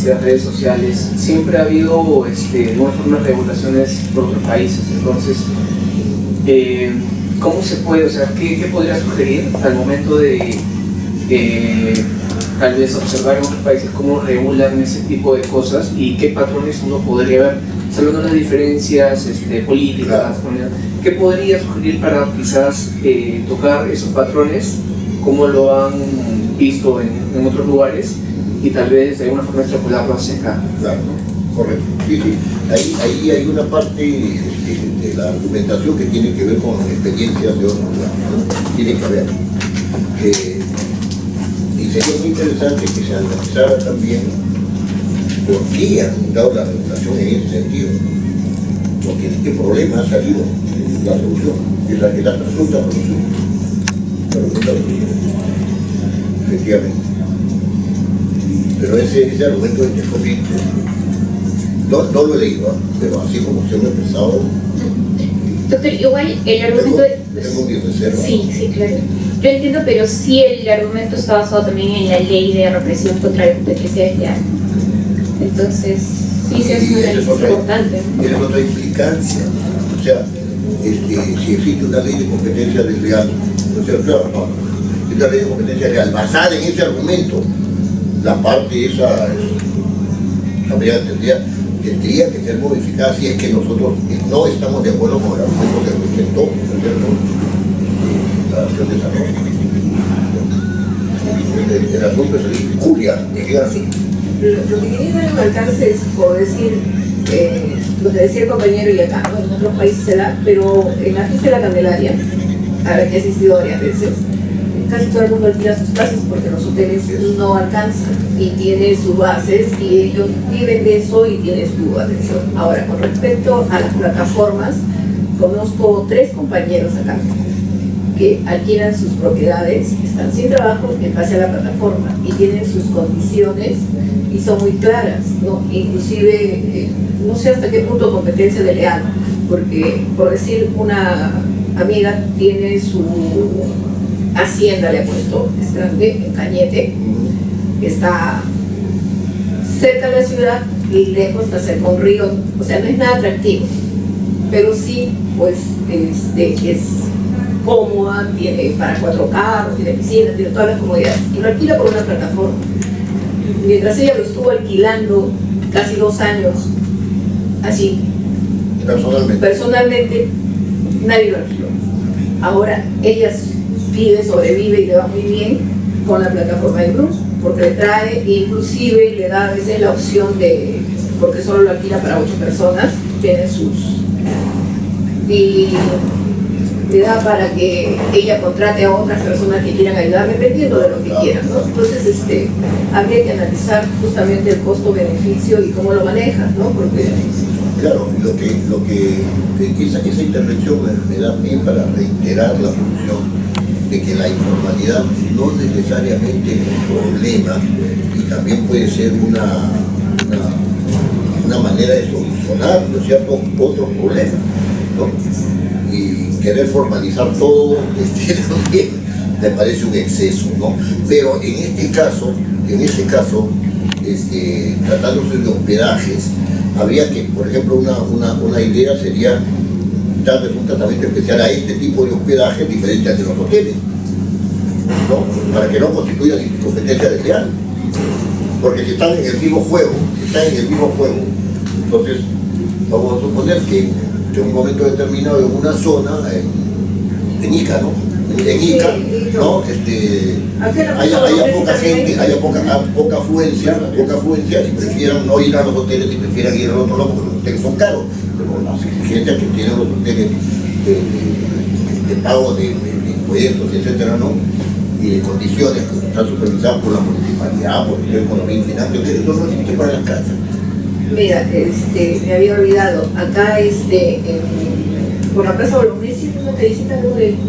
las redes sociales, siempre ha habido de alguna forma regulaciones por otros países. Entonces, ¿cómo se puede, o sea, qué podría sugerir al momento de tal vez observar en otros países cómo regulan ese tipo de cosas y qué patrones uno podría ver, salvando las diferencias políticas? Claro. ¿Qué podría sugerir para quizás tocar esos patrones, cómo lo han visto en otros lugares y tal vez de alguna forma extrapolarlo hacia acá? Claro, correcto. Sí. Ahí hay una parte de la argumentación que tiene que ver con experiencias de otros lugares, ¿no? Tiene que ver. Y sería muy interesante que se analizara también por qué han dado la regulación en ese sentido. Porque de qué problema ha salido la solución, es la presunta solución. Efectivamente. Pero ese argumento de Indecopi, no lo he leído, pero así como usted lo ha expresado. Doctor, igual el argumento Tengo mi reserva. Sí, claro. Yo entiendo, pero sí el argumento está basado también en la ley de represión contra la competencia desleal. Entonces, sí, es una ley importante, ¿no? Esa es otra implicancia. O sea, si existe una ley de competencia desleal, o sea, claro, no, es una ley de competencia desleal basada en ese argumento, la parte esa tendría que ser modificada si es que nosotros no estamos de acuerdo con el argumento que presentó la acción de desarrollo. El asunto es el Julia, que queda así. Lo que quería dar un alcance es por decir lo que decía el compañero y acá, ¿no? En otros países se da, pero en la fiesta de la Candelaria, a la que he asistido varias veces, casi todo el mundo alquila sus casas porque los hoteles no alcanzan y tienen sus bases y ellos viven de eso y tienen su atención. Ahora, con respecto a las plataformas, conozco 3 compañeros acá que alquilan sus propiedades, están sin trabajo en base a la plataforma y tienen sus condiciones y son muy claras, ¿no? Inclusive, no sé hasta qué punto competencia desleal, porque por decir, una amiga tiene su hacienda, le ha puesto, es grande, en Cañete, está cerca de la ciudad y lejos, está cerca de un río, o sea, no es nada atractivo, pero sí, pues, es cómoda, tiene para 4 carros, tiene piscina, tiene todas las comodidades, y lo alquila por una plataforma. Mientras ella lo estuvo alquilando casi 2 años, así, personalmente, nadie lo alquiló. Ahora ella sobrevive y le va muy bien con la plataforma de Bruce, porque le trae, inclusive le da a veces la opción de, porque solo lo alquila para 8 personas, tiene y le da para que ella contrate a otras personas que quieran ayudar, dependiendo de lo que quieran, ¿no? Entonces, habría que analizar justamente el costo-beneficio y cómo lo manejan, ¿no? Porque claro, esa intervención me da pie para reiterar la función de que la informalidad no necesariamente es un problema y también puede ser una manera de solucionar, ¿no es cierto?, otros problemas, ¿no? Y querer formalizar todo también me parece un exceso, ¿no? Pero en este caso, tratándose de hospedajes, habría que, por ejemplo, una idea sería darles un tratamiento especial a este tipo de hospedaje diferente al de los hoteles, ¿no? Para que no constituya competencia desleal. Porque si están en el mismo juego, entonces vamos a suponer que en un momento determinado en una zona, en Ica, ¿no? En Ica, ¿no? Haya poca gente, haya poca afluencia y prefieran no ir a los hoteles y prefieran ir al otro lado porque los hoteles son caros. Pero las exigencias que tienen los hoteles de pago de impuestos, etcétera, ¿no? Y de condiciones que están supervisadas por la municipalidad, por el economía y finanzas, eso no existe para las casas. Mira, me había olvidado, acá por la Plaza Bolognesi, una callecita de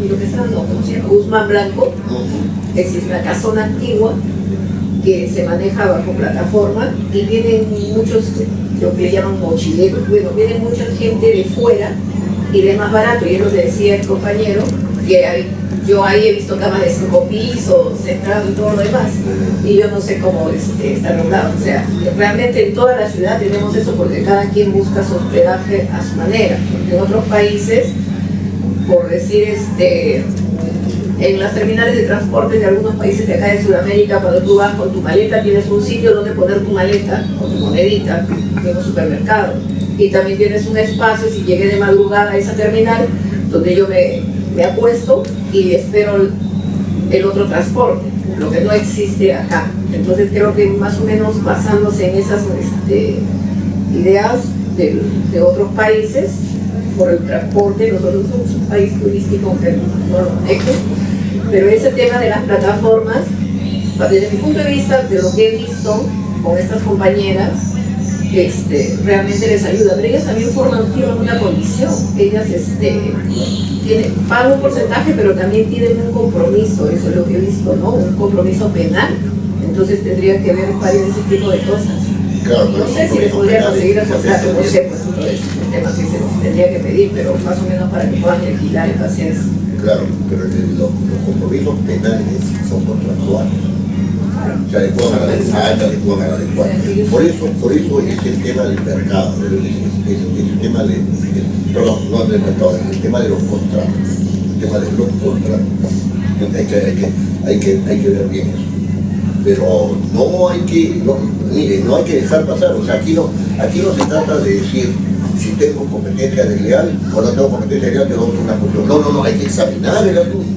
lo que está, no, ¿cómo se llama? Guzmán Blanco, existe una casona antigua que se maneja bajo plataforma y vienen muchos, lo que le llaman mochileros, bueno, viene mucha gente de fuera y de más barato, y es lo que decía el compañero, que yo ahí he visto camas de 5 pisos, centrado y todo lo demás, y yo no sé cómo está regulado. O sea, realmente en toda la ciudad tenemos eso porque cada quien busca su hospedaje a su manera. Porque en otros países, por decir, en las terminales de transporte de algunos países de acá de Sudamérica, cuando tú vas con tu maleta, tienes un sitio donde poner tu maleta o tu monedita en un supermercado. Y también tienes un espacio, si llegué de madrugada a esa terminal, donde yo me acuesto y espero el otro transporte, lo que no existe acá. Entonces creo que más o menos basándose en esas ideas de otros países, por el transporte, nosotros somos un país turístico, aunque no lo hecho, pero ese tema de las plataformas, desde mi punto de vista, de lo que he visto con estas compañeras, realmente les ayuda, pero ellas también firman una condición, ellas pagan un porcentaje, pero también tienen un compromiso, eso es lo que he visto, ¿no? Un compromiso penal, entonces tendría que ver varios de ese tipo de cosas. Claro, no sé si les podría conseguir el contrato, no sé, pues entonces el tema que se tendría que pedir, pero más o menos para que puedan alquilar en base a eso. Claro, pero los compromisos penales son contractuales. Se adecuan a la demanda, se adecuan a la adecuada. Por eso es el tema del mercado, es el tema no del mercado, es el tema de los contratos. Hay que ver bien eso. Pero no hay que dejar pasar, o sea, aquí no se trata de decir si tengo competencia desleal o no tengo competencia desleal, tengo una cuestión. No, hay que examinar el asunto.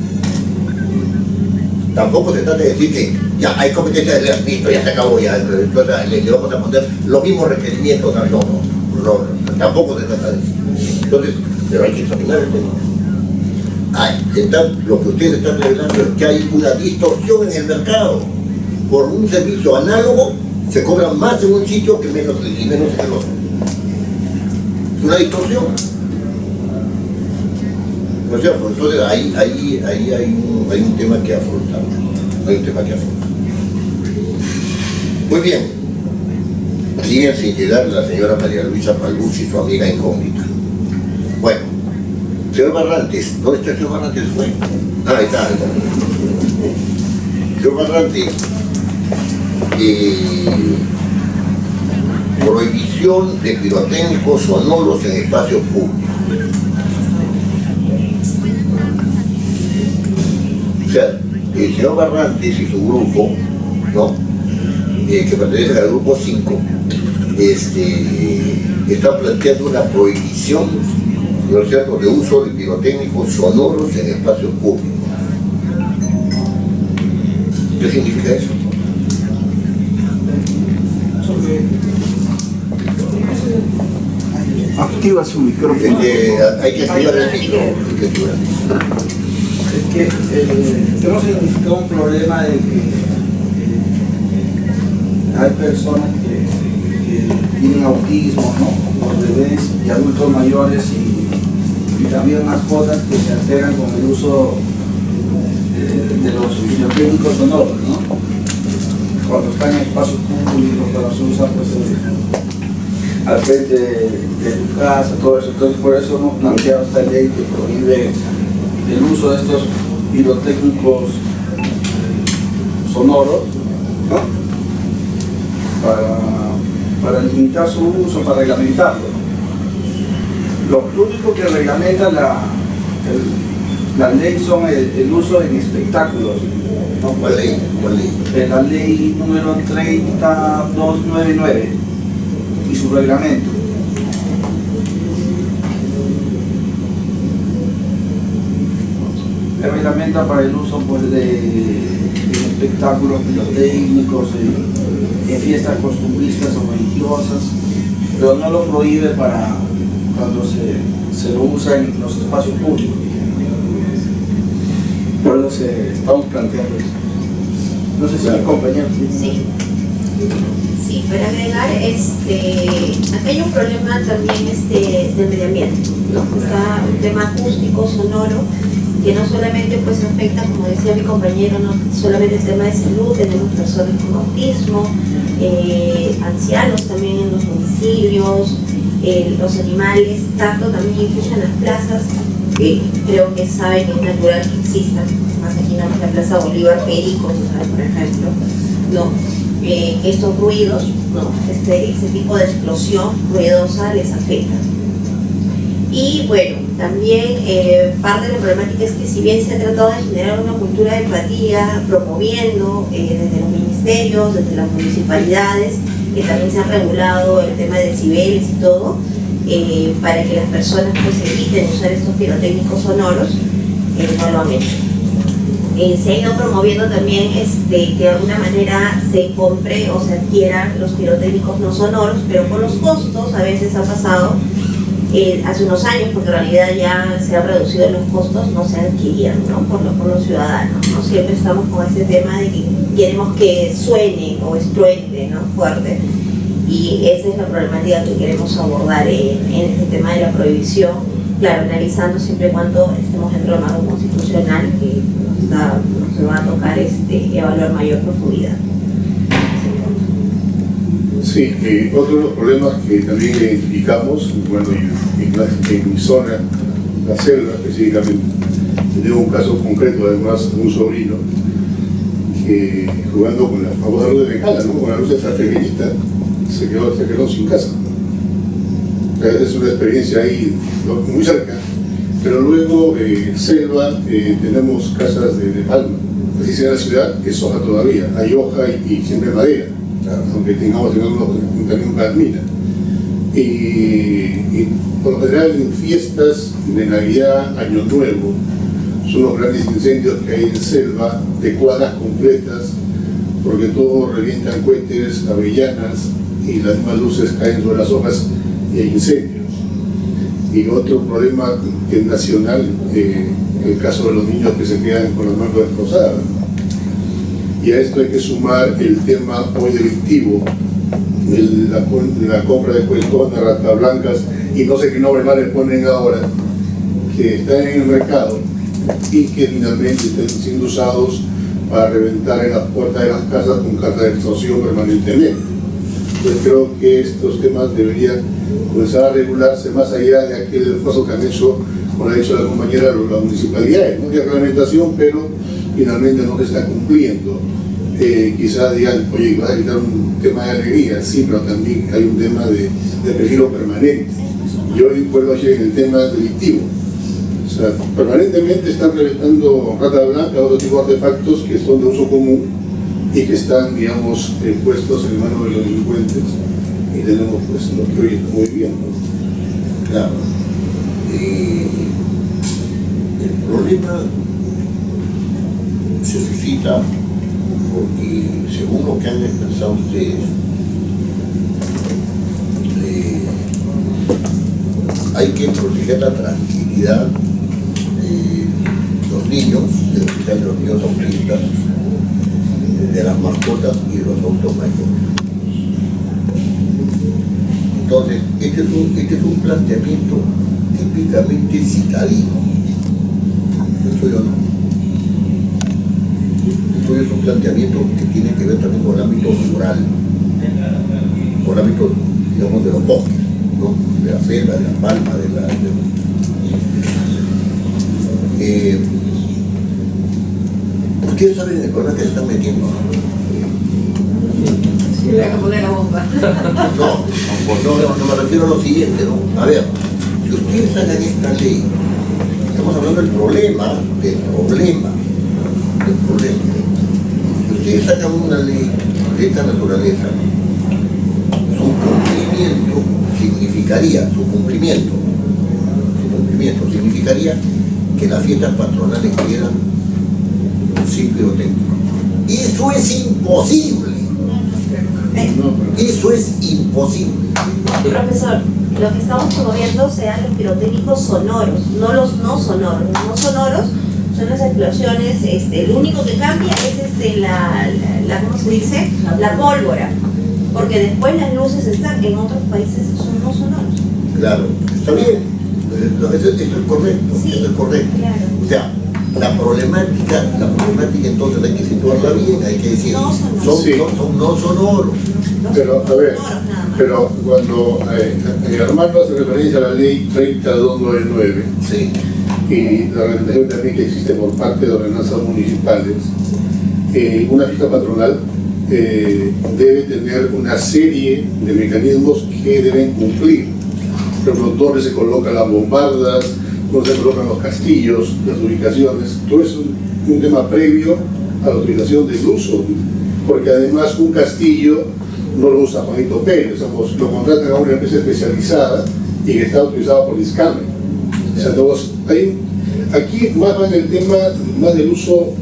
Tampoco se trata de decir que ya hay competencia desleal, listo, ya se acabó, ya, entonces le vamos a poner los mismos requerimientos, no, tampoco se trata de eso. Entonces, pero hay que examinar el tema. Lo que ustedes están revelando es que hay una distorsión en el mercado. Por un servicio análogo se cobra más en un sitio que menos en el otro. Es una distorsión. ¿No es cierto? Entonces ahí hay un tema que afrontar. Muy bien. Siguen sin llegar la señora María Luisa Paluzzi y su amiga incógnita. Bueno, señor Barrantes, ¿dónde está el señor Barrantes? Ahí está. Señor Barrantes, prohibición de pirotécnicos sonoros en espacios públicos. O sea, el señor Barrantes y su grupo, ¿no? Que pertenece al grupo 5, está planteando una prohibición, ¿no es cierto?, de uso de pirotécnicos sonoros en espacios públicos. ¿Qué significa eso? Activa su micrófono. Hay que activar el micrófono. Es que hemos identificado un problema de que hay personas que tienen autismo, ¿no? Los bebés y adultos mayores y también mascotas que se alteran con el uso de los pirotécnicos sonoros, ¿no? Cuando están en espacios públicos, cuando se usa pues al frente de tu casa, todo eso. Entonces por eso hemos planteado esta ley que prohíbe el uso de estos pirotécnicos sonoros, ¿no? Para limitar su uso, para reglamentarlo. Lo único que reglamenta la ley son el uso en espectáculos. ¿No? ¿Cuál ley? ¿Cuál ley? La ley número 30299 y su reglamento. Que reglamenta para el uso pues, de espectáculos pirotécnicos en fiestas costumbristas o religiosas, pero no lo prohíbe para cuando se lo usa en los espacios públicos. Por eso estamos planteando eso. No sé si mi compañero. Sí. Sí, para agregar, acá hay un problema también del medio ambiente, ¿no? Está un tema acústico, sonoro, que no solamente pues afecta, como decía mi compañero, no solamente el tema de salud, tenemos personas con autismo, ancianos también en los domicilios, los animales, tanto también incluso en las plazas, que creo que saben que es natural que existan, más aquí en la Plaza Bolívar, pericos, por ejemplo, ¿no? Estos ruidos, ¿no? Este tipo de explosión ruidosa les afecta. Y bueno, también parte de la problemática es que si bien se ha tratado de generar una cultura de empatía, promoviendo desde los ministerios, desde las municipalidades, que también se ha regulado el tema de decibeles y todo, para que las personas pues eviten usar estos pirotécnicos sonoros, no lo han hecho. Se ha ido promoviendo también que de alguna manera se compre o se adquieran los pirotécnicos no sonoros, pero por los costos a veces ha pasado, hace unos años, porque en realidad ya se han reducido los costos, no se adquirían, ¿no? por los ciudadanos, ¿no? Siempre estamos con ese tema de que queremos que suene o estruende, ¿no? Fuerte, y esa es la problemática que queremos abordar en este tema de la prohibición, claro, analizando siempre cuando estemos dentro del marco constitucional, que se va a tocar evaluar mayor profundidad. Sí, otro de los problemas que también identificamos, bueno, en mi zona, la selva específicamente, tenemos un caso concreto además de un sobrino que jugando con la famosa luz de bengala, ¿no? Con la luz de esa pequeñita, se quedó sin casa. O sea, es una experiencia ahí muy cerca. Pero luego, selva, tenemos casas de palma. Así sea en la ciudad, es hoja todavía. Hay hoja y siempre madera, aunque tengamos también palmina. Y por lo general en fiestas de Navidad, Año Nuevo, son los grandes incendios que hay en selva, de cuadras completas, porque todos revientan cohetes, avellanas, y las mismas luces caen sobre las hojas y hay incendios. Y otro problema que es nacional, el caso de los niños que se quedan con las manos destrozadas. Y a esto hay que sumar el tema hoy delictivo, la compra de cuestones, ratas blancas y no sé qué nombre más le ponen ahora, que están en el mercado y que finalmente están siendo usados para reventar en las puertas de las casas con cartas de extorsión permanentemente. Entonces creo que estos temas deberían comenzar a regularse más allá de aquel esfuerzo que han hecho, como ha dicho la compañera, las municipalidades, ¿no? De reglamentación, pero finalmente no se está cumpliendo. Quizás digan, oye, vas a quitar un tema de alegría, sí, pero también hay un tema de peligro permanente. Yo recuerdo ayer en el tema delictivo. O sea, permanentemente están reventando rata blanca, otro tipo de artefactos que son de uso común y que están, digamos, puestos en manos de los delincuentes. Y tenemos, pues, lo que hoy está muy bien, ¿no? Claro. El problema se suscita porque, según lo que han expresado ustedes, hay que proteger la tranquilidad de los niños, de los niños autistas, de las mascotas y de los adultos mayores. Entonces, este es un planteamiento típicamente citadino. Eso yo no. Esto es un planteamiento que tiene que ver también con el ámbito rural, con el ámbito digamos, de los bosques, ¿no? De la selva, de la palma, ustedes saben el problema que se están metiendo, ¿no? Sí, le hay que poner la bomba. No me refiero a lo siguiente, ¿no? A ver, si ustedes sacan esta ley, estamos hablando del problema. Si ustedes sacan una ley de esta naturaleza, su cumplimiento significaría que las fiestas patronales quedan sin pirotécnico. Eso es imposible. Eso es imposible. Profesor, lo que estamos promoviendo sean los pirotécnicos sonoros, no los no sonoros. Los no sonoros son las explosiones, lo único que cambia es ¿cómo se dice? La pólvora. Porque después las luces están en otros países, son no sonoros. Claro, está bien. Eso es correcto. Sí, eso es correcto. Claro. O sea, la problemática entonces hay que situarla bien, hay que decir, No sonoros. son Sí. no sonoros. Pero, a ver, Sonoros nada más. pero cuando Armando hace referencia a la ley 30299 Sí. y la reglamentación también que existe por parte de ordenanzas municipales, una fiesta patronal debe tener una serie de mecanismos que deben cumplir. Por ejemplo, dónde se colocan las bombardas, dónde se colocan los castillos, las ubicaciones. Todo eso es un tema previo a la utilización del uso, porque además un castillo no lo usa Juanito Pérez, lo contratan a una empresa especializada y que está utilizada por Discame. O sea, aquí más va en el tema más del uso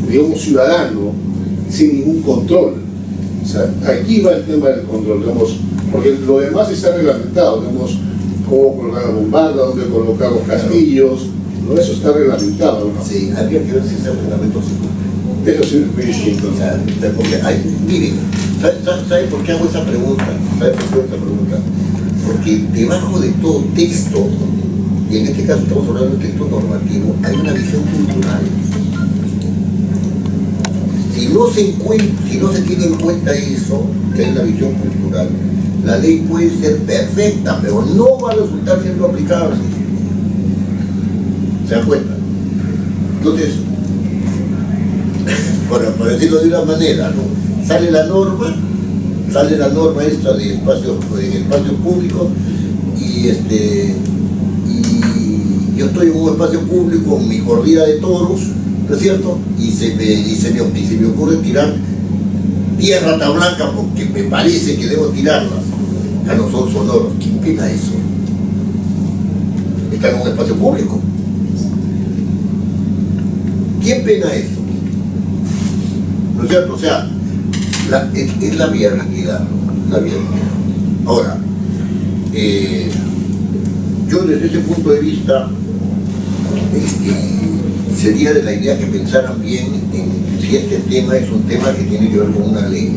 digamos, ciudadano, sin ningún control. O sea, aquí va el tema del control, digamos, porque lo demás está reglamentado, digamos, cómo colocar la bombarda, dónde colocar los castillos, todo eso está reglamentado, ¿no? Sí, habría que ver si ese reglamento se cumple. Eso sí es muy distinto. O sea, porque miren, ¿sabe por qué hago esa pregunta? Porque debajo de todo texto, y en este caso estamos hablando de texto normativo, hay una visión cultural. Si no se tiene en cuenta eso, que hay una visión cultural, la ley puede ser perfecta, pero no va a resultar siendo aplicable. ¿Se dan cuenta? Entonces, por decirlo de una manera, ¿no? Sale la norma esta de espacios públicos y yo estoy en un espacio público en mi corrida de toros, ¿no es cierto? Y se me ocurre tirar tierra tan blanca porque me parece que debo tirarlas. Ya no son sonoros. ¿Quién pena eso? Está en un espacio público. ¿Quién pena eso? ¿No es cierto? O sea, es la viabilidad, ¿no? La viabilidad. Ahora, yo desde ese punto de vista sería de la idea que pensaran bien en si este tema es un tema que tiene que ver con una ley.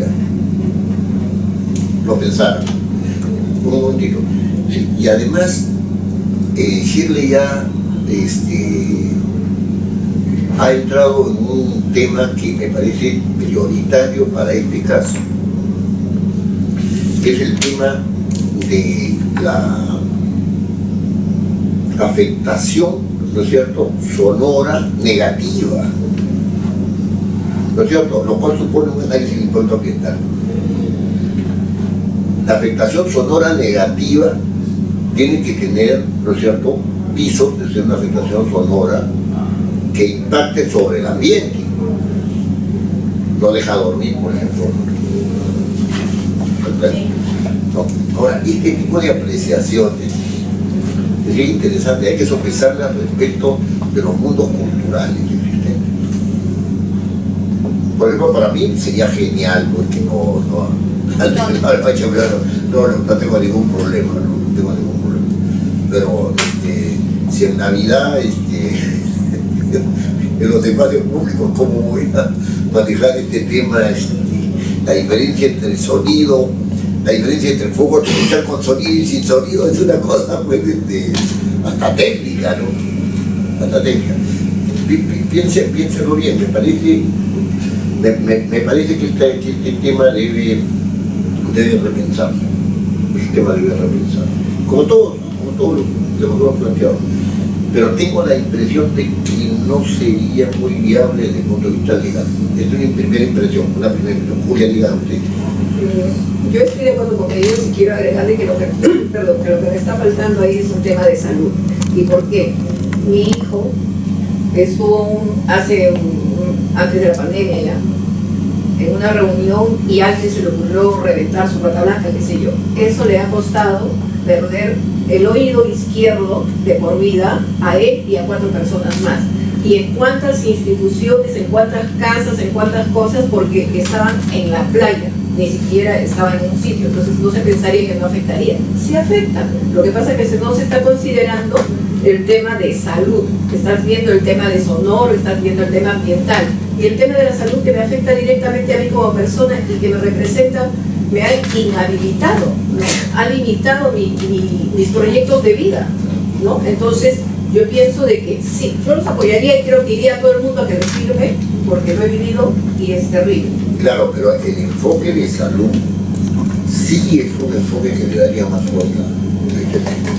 Lo pensaran. Un momentito. Sí, y además, Shirley ya ha entrado en un tema que me parece prioritario para este caso, que es el tema de la afectación, ¿no es cierto?, sonora negativa, ¿no es cierto?, lo cual supone un análisis de impacto ambiental. La afectación sonora negativa tiene que tener, ¿no es cierto?, pisos de ser una afectación sonora que impacte sobre el ambiente, no deja dormir, por ejemplo. No. Ahora, este tipo de apreciaciones es bien interesante, hay que sopesarlas respecto de los mundos culturales existentes. Por ejemplo, para mí sería genial, porque no tengo ningún problema, no tengo ningún problema. Pero si en Navidad, en los espacios públicos, ¿cómo voy a manejar este tema? La diferencia entre el sonido, la diferencia entre el fuego artificial con sonido y sin sonido es una cosa pues, hasta técnica, ¿no? Hasta técnica. Piénselo bien, me parece que este tema debe debe repensarse, el sistema debe repensarse, como todos los que hemos planteado. Pero tengo la impresión de que no sería muy viable desde el punto de vista legal. Es una primera impresión. Julia, diga usted. Yo estoy de acuerdo con ellos y quiero agregarle que lo que me está faltando ahí es un tema de salud. ¿Y por qué? Mi hijo estuvo antes de la pandemia ya, en una reunión y a alguien se le ocurrió reventar su pata blanca, qué sé yo. Eso le ha costado perder el oído izquierdo de por vida a él y a 4 personas más. Y en cuántas instituciones, en cuántas casas, en cuántas cosas, porque estaban en la playa, ni siquiera estaban en un sitio. Entonces no se pensaría que no afectaría. Sí afecta. Lo que pasa es que no se está considerando el tema de salud. Estás viendo el tema de sonoro, estás viendo el tema ambiental. Y el tema de la salud que me afecta directamente a mí como persona y que me representa, me ha inhabilitado, ¿no? Ha limitado mis proyectos de vida, ¿no? Entonces, yo pienso de que sí, yo los apoyaría y creo que iría a todo el mundo a que les sirve, porque lo he vivido y es terrible. Claro, pero el enfoque de salud sí es un enfoque que le daría más fuerza a este tema.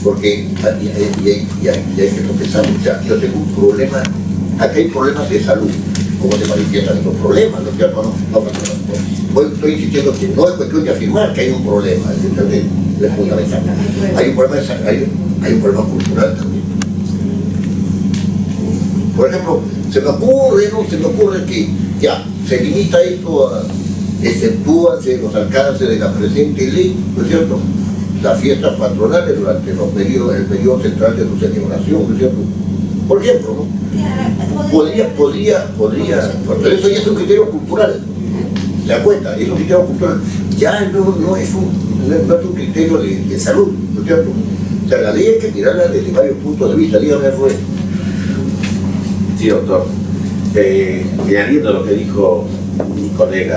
Porque hay que empezar. O sea, yo tengo un problema, aquí hay problemas de salud, como te manifiestan estos problemas, ¿no es cierto? Estoy insistiendo que no es cuestión de afirmar que hay un problema, es fundamental. Hay un problema de salud, hay un problema cultural también. Por ejemplo, se me ocurre que ya se limita esto a exceptúanse los alcances de la presente ley, ¿no es cierto? Las fiestas patronales durante el periodo central de su celebración, ¿no es cierto? Por ejemplo, ¿no? Podría, pero eso ya es un criterio cultural, ¿se da cuenta? Es un criterio cultural, ya no es un criterio de salud, ¿no es cierto? O sea, la ley hay que mirarla desde varios puntos de vista, dígame, Rubén. Sí, doctor. Añadiendo lo que dijo mi colega,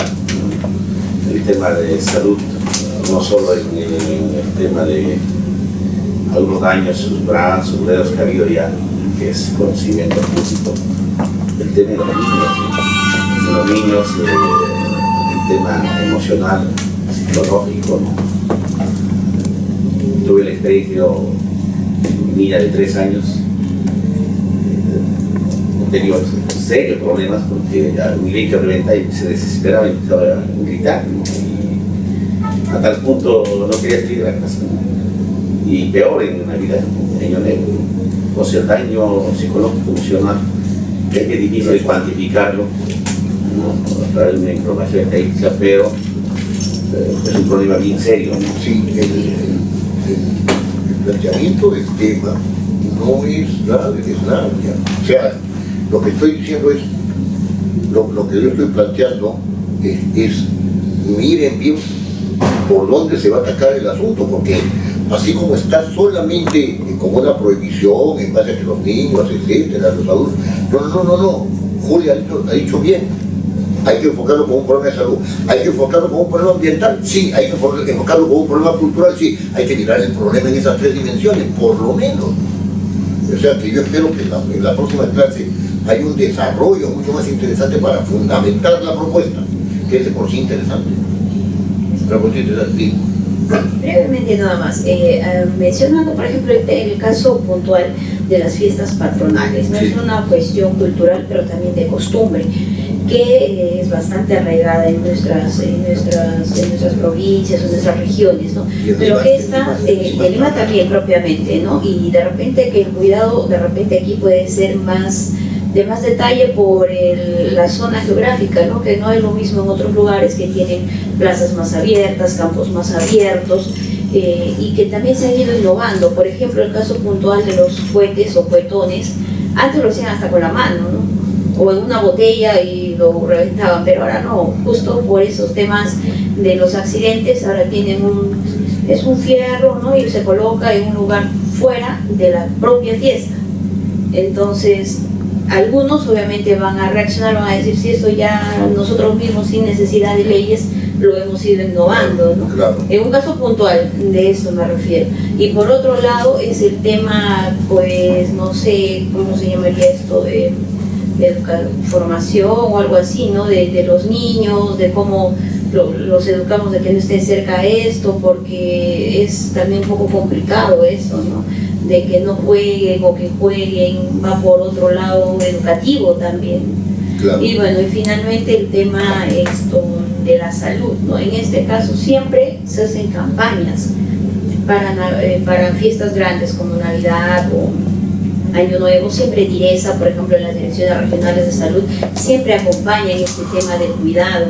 el tema de salud, no solo en el tema de algunos daños en sus brazos, sus dedos que ha habido ya, que es conocimiento público, el tema de los niños, el tema emocional, psicológico, ¿no? Tuve la experiencia, mi niña de 3 años, he tenido serios problemas porque ya mi lecho reventa y se desesperaba y empezaba a gritar, ¿no? Y a tal punto no quería salir de la casa, ¿no? Y peor en una vida, niño negro, o sea, el daño psicológico, emocional, es que es difícil de cuantificarlo, ¿no? A través de una información estadística, pero es un problema bien serio, ¿no? Sí, el planteamiento del tema no es nada de desgracia. O sea, lo que estoy diciendo es, lo que yo estoy planteando es miren bien por dónde se va a atacar el asunto, porque así como está solamente como una prohibición en base a que los niños, etcétera, los adultos, no, Julia ha dicho bien, hay que enfocarlo como un problema de salud, hay que enfocarlo como un problema ambiental, sí, hay que enfocarlo como un problema cultural, sí, hay que mirar el problema en esas 3 dimensiones, por lo menos. O sea que yo espero que en la próxima clase hay un desarrollo mucho más interesante para fundamentar la propuesta, que es de por sí interesante. Sí. Brevemente nada más, mencionando por ejemplo el caso puntual de las fiestas patronales, no es una cuestión cultural pero también de costumbre, que es bastante arraigada en nuestras provincias o en nuestras regiones, ¿no? Pero esta, en Lima también propiamente, ¿no? Y de repente que el cuidado, de repente aquí puede ser de más detalle por la zona geográfica, ¿no? Que no es lo mismo en otros lugares que tienen plazas más abiertas, campos más abiertos, y que también se han ido innovando. Por ejemplo, el caso puntual de los cohetes o cohetones, antes lo hacían hasta con la mano, ¿no? O en una botella y lo reventaban, pero ahora no, justo por esos temas de los accidentes, ahora tienen es un fierro, ¿no? Y se coloca en un lugar fuera de la propia fiesta. Entonces, algunos obviamente van a reaccionar, van a decir, si esto ya nosotros mismos sin necesidad de leyes lo hemos ido innovando, ¿no? Claro. En un caso puntual, de eso me refiero. Y por otro lado es el tema, pues no sé cómo se llamaría esto, de formación o algo así, ¿no? De los niños, de cómo los educamos de que no estén cerca a esto, porque es también un poco complicado eso, ¿no? De que no jueguen o que jueguen, va por otro lado educativo también. Claro. Y bueno, y finalmente el tema de la salud, ¿no? En este caso siempre se hacen campañas para fiestas grandes como Navidad o Año Nuevo. Siempre DIRESA, por ejemplo, en las direcciones regionales de salud, siempre acompañan este tema del cuidado,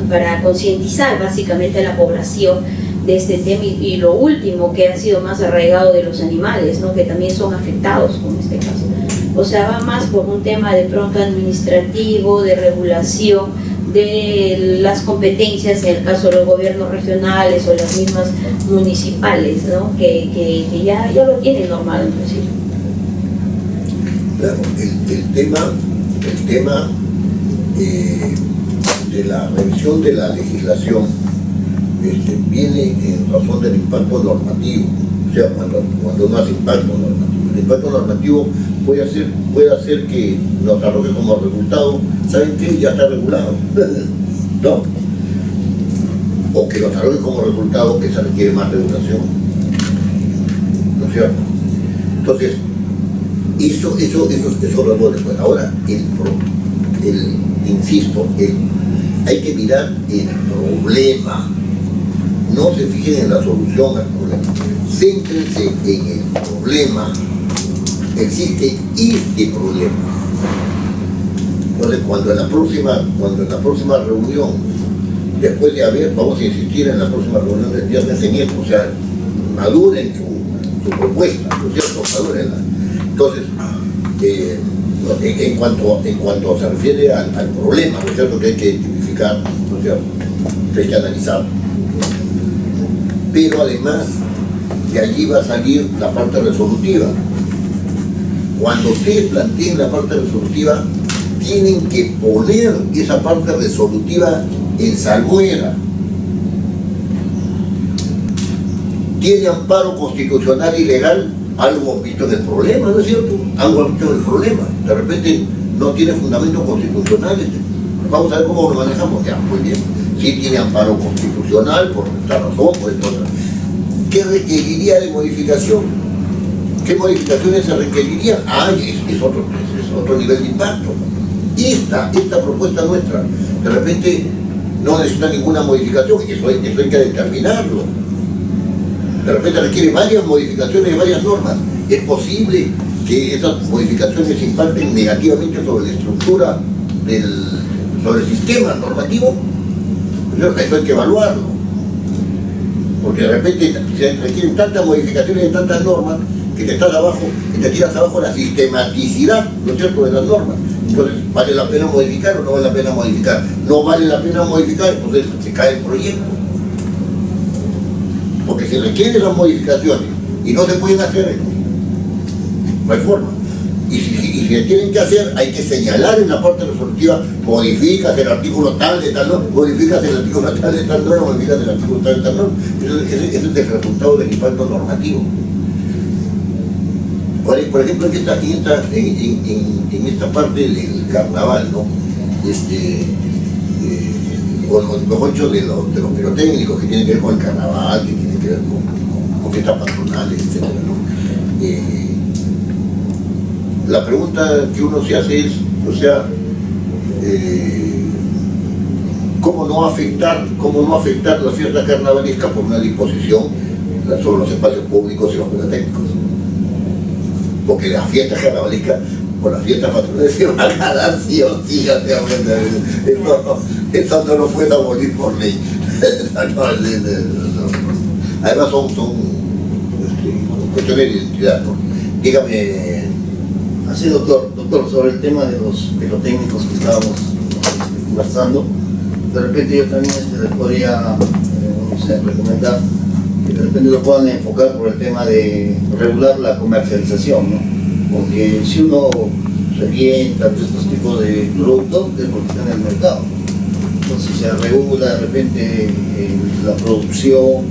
para concientizar básicamente a la población de este tema, y lo último que ha sido más arraigado de los animales, ¿no? Que también son afectados con este caso. O sea, va más por un tema de pronto administrativo, de regulación, de las competencias, en el caso de los gobiernos regionales o las mismas municipales, ¿no? Que ya lo tienen normado en principio. Claro, el tema de la revisión de la legislación viene en razón del impacto normativo. O sea, cuando uno hace impacto normativo, el impacto normativo puede hacer que nos arroje como resultado, ¿saben qué? Ya está regulado, ¿no? O que nos arroje como resultado que se requiere más regulación, ¿no es cierto? Entonces, eso lo hemos después. Ahora, insisto, hay que mirar el problema. No se fijen en la solución al problema. Céntrense en el problema. Existe este problema. Entonces, cuando en la próxima reunión, después de vamos a insistir en la próxima reunión del viernes en esto, o sea, maduren su propuesta, ¿no es cierto? Madúrenla. Entonces, en cuanto se refiere al problema, ¿no es cierto? Que hay que identificar, ¿no es cierto? Que hay que analizar. Pero además, de allí va a salir la parte resolutiva. Cuando ustedes planteen la parte resolutiva, tienen que poner esa parte resolutiva en salmuera. ¿Tiene amparo constitucional y legal? Algo han visto en el problema, ¿no es cierto? Algo han visto en el problema. De repente no tiene fundamentos constitucionales. Vamos a ver cómo lo manejamos. Ya, muy bien. Sí tiene amparo constitucional, por esta razón, por esta otra. ¿Qué requeriría de modificación? ¿Qué modificaciones se requerirían? Es otro nivel de impacto. Esta propuesta nuestra, de repente no necesita ninguna modificación, eso hay que determinarlo. De repente requiere varias modificaciones de varias normas. Es posible que esas modificaciones impacten negativamente sobre la estructura sobre el sistema normativo. Eso hay que evaluarlo. Porque de repente se requieren tantas modificaciones de tantas normas que te tiras abajo la sistematicidad, ¿no es cierto?, de las normas. Entonces, ¿vale la pena modificar o no vale la pena modificar? No vale la pena modificar, entonces se cae el proyecto. Porque si requieren esas modificaciones y no se pueden hacer, no hay forma. Y si se tienen que hacer, hay que señalar en la parte resolutiva: modificas el artículo tal de tal norma, modificas el artículo tal de tal norma, modificas el artículo tal de tal norma. Ese es el resultado del impacto normativo. Por ejemplo, en esta parte del carnaval, ¿no? O mejor dicho, de los pirotécnicos, que tienen que ver con el carnaval, que tienen que ver con fiestas patronales, etc., ¿no? La pregunta que uno se hace es, o sea, ¿cómo no afectar la fiesta carnavalesca por una disposición sobre los espacios públicos y los pirotécnicos? Porque las fiestas carnavalescas o las fiestas patronales se van a dar sí o sí, eso no lo puede abolir por ley. Además son cuestiones de identidad, ¿no? Dígame. Así, doctor, sobre el tema de los pirotécnicos que estábamos conversando, de repente yo también les podría recomendar que de repente lo puedan enfocar por el tema de regular la comercialización, ¿no? Porque si uno revienta estos tipos de productos, es porque está en el mercado. Entonces se regula de repente la producción,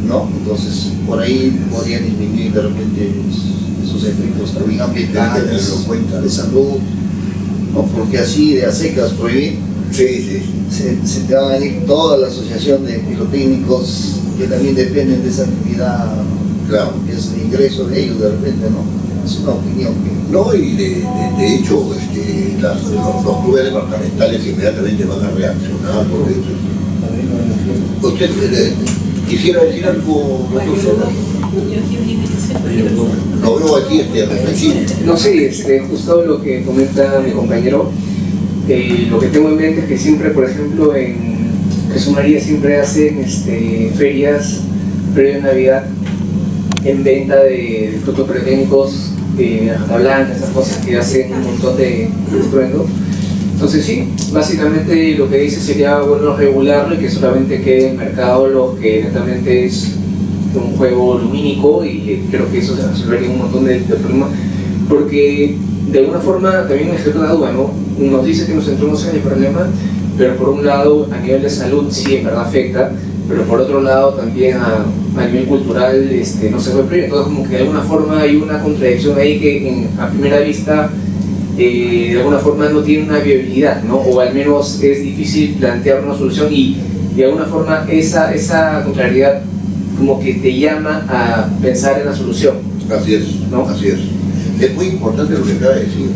¿no? Entonces por ahí podría disminuir de repente esos efectos también ambientales, de salud, ¿no? Porque así de a secas prohibir, se te van a venir toda la asociación de pirotécnicos que también dependen de esa actividad, Claro. que es el ingreso de ellos de repente, ¿no? Es una opinión que... No, y de hecho, los clubes departamentales inmediatamente van a reaccionar por eso. ¿Usted quisiera decir algo, doctor Sola? Lo veo aquí reflexivo. No sé, justo lo que comenta mi compañero, lo que tengo en mente es que siempre, por ejemplo, en Jesús María siempre hacen ferias previo a Navidad en venta de frutos pirotécnicos, hoja blanca, esas cosas que hacen un montón de estruendo. Entonces sí, básicamente lo que dice sería bueno regularlo y que solamente quede en mercado lo que netamente es un juego lumínico, y creo que eso se resolvería un montón de problemas, porque de alguna forma también me genera una duda, ¿no? Nos dice que nos centramos en el problema, pero por un lado a nivel de salud sí en verdad afecta, pero por otro lado también a nivel cultural no se puede prohibir. Entonces como que de alguna forma hay una contradicción ahí que a primera vista de alguna forma no tiene una viabilidad, ¿no? O al menos es difícil plantear una solución, y de alguna forma esa contrariedad como que te llama a pensar en la solución. Así es, ¿no? Así es. Es muy importante lo que acaba de decir.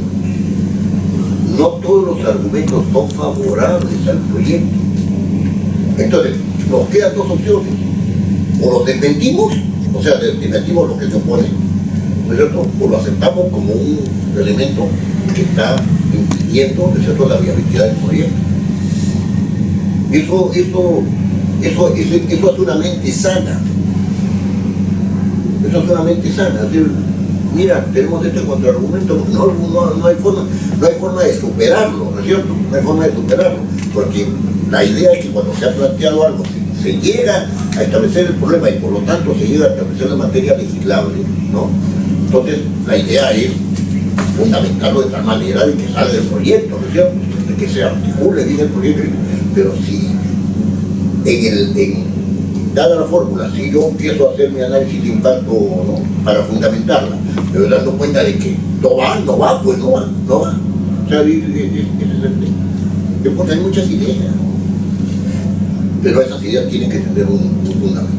No todos los argumentos son favorables al proyecto. Entonces, nos quedan dos opciones. O los desmentimos, o sea, desmentimos lo que se opone, ¿no es cierto? O lo aceptamos como un elemento que está impidiendo, ¿no es cierto?, la viabilidad del proyecto. Eso es una mente sana. Eso es una mente sana. Es decir, mira, tenemos este contraargumento, no hay forma de superarlo, ¿no es cierto? No hay forma de superarlo, porque la idea es que cuando se ha planteado algo, se llega a establecer el problema y por lo tanto se llega a establecer la materia legislable, ¿no? Entonces, la idea es fundamentarlo de tal manera de que salga el proyecto, ¿no es cierto? De que se articule bien el proyecto, pero si dada la fórmula, si yo empiezo a hacer mi análisis de impacto, ¿no?, para fundamentarla, me voy dando cuenta de que no va. O sea, hay muchas ideas, pero esas ideas tienen que tener un fundamento.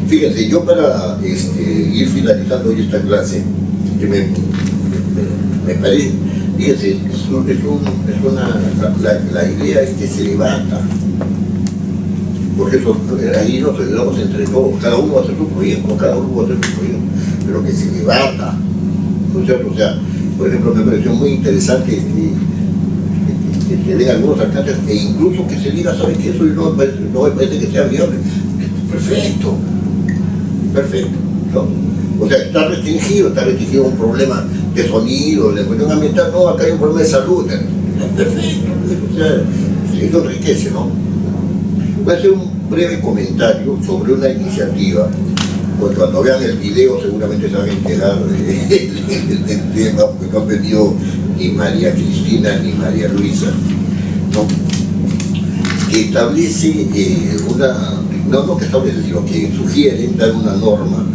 Fíjense, yo para ir finalizando hoy esta clase, que me parece, fíjense, la idea es que se debata, porque eso, ahí nos ayudamos entre todos, cada uno va a hacer su proyecto, pero que se debata, ¿no es cierto? O sea, por ejemplo, me pareció muy interesante que se den algunos alcances, e incluso que se diga, ¿sabes qué? Eso no me parece que sea viable. Perfecto, ¿no? O sea, está restringido un problema de sonido, de cuestión ambiental, no, acá hay un problema de salud, perfecto, o sea, eso enriquece, ¿no? Voy a hacer un breve comentario sobre una iniciativa, pues cuando vean el video seguramente se van a enterar del tema, porque no han venido ni María Cristina ni María Luisa, ¿no? Que establece no que establece, sino que sugieren dar una norma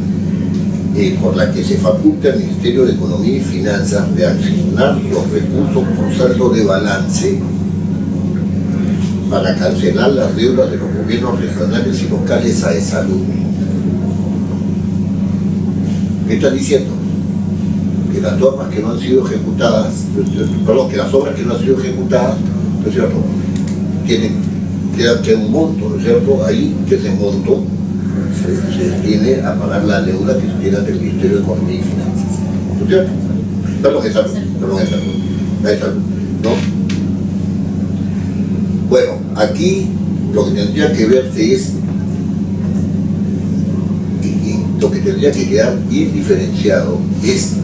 por la que se faculta al Ministerio de Economía y Finanzas de asignar los recursos por saldo de balance para cancelar las deudas de los gobiernos regionales y locales a salud. ¿Qué están diciendo? Que las normas que no han sido ejecutadas, que las obras que no han sido ejecutadas, ¿no es cierto?, queda un monto, ¿no es cierto?, ahí que ese monto se destine a pagar la deuda que se tiene del Ministerio de Economía y Finanzas, ¿no es cierto? Perdón, es salud, ¿no? Bueno, aquí lo que tendría que verse es, y lo que tendría que quedar bien diferenciado es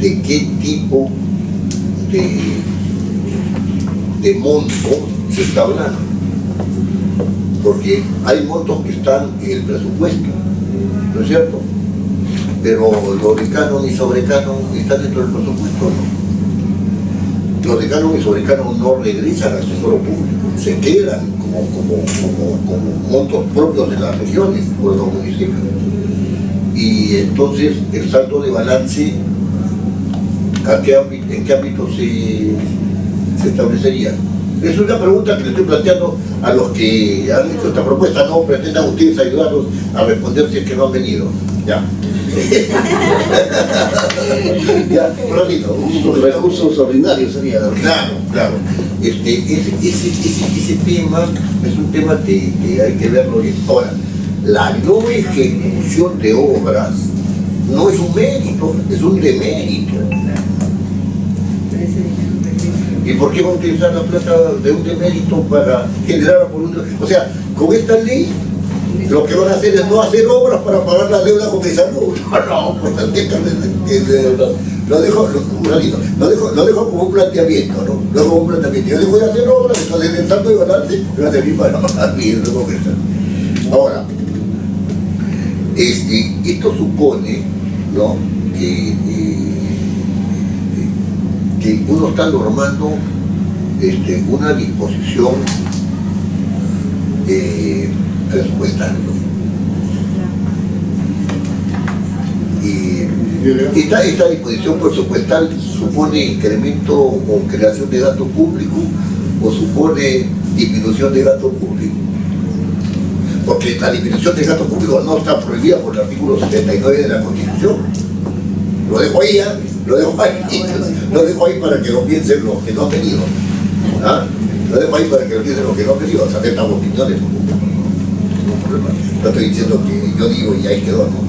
de qué tipo de monto se está hablando. Porque hay montos que están en el presupuesto, ¿no es cierto? Pero los de canon y sobrecanon están dentro del presupuesto, ¿no? Los de canon y sobrecanon no regresan al tesoro público, se quedan como montos propios de las regiones o de los municipios. Y entonces el saldo de balance, ¿en qué ámbito se establecería? Es una pregunta que le estoy planteando a los que han hecho esta propuesta. No pretendan ustedes ayudarlos a responder si es que no han venido. Ya. Ya, un ratito. Los recursos ordinarios sería. Claro. Ese tema es un tema que hay que verlo bien. Ahora, la no ejecución de obras no es un mérito, es un demérito. ¿Y por qué vamos a utilizar la plata de un demérito para generar por un... O sea, con esta ley lo que van a hacer es no hacer obras para pagar la deuda con salud. No, pues lo dejo como un planteamiento, ¿no? Lo dejo como un planteamiento. Yo les voy a hacer obras, entonces el saldo de balance me va a servir para pagar bien, ahora, esto supone, ¿no?, que uno está normando una disposición presupuestal, ¿no? Y esta disposición presupuestal supone incremento o creación de gasto público o supone disminución de gasto público. Porque la disminución de gasto público no está prohibida por el artículo 79 de la Constitución. Lo dejo ahí, lo dejo ahí para que lo piensen los que no han venido. ¿Ah? Lo dejo ahí para que lo piensen los que no han venido. Aceptan opiniones, no problema. No estoy diciendo que yo digo y ahí quedó, ¿no?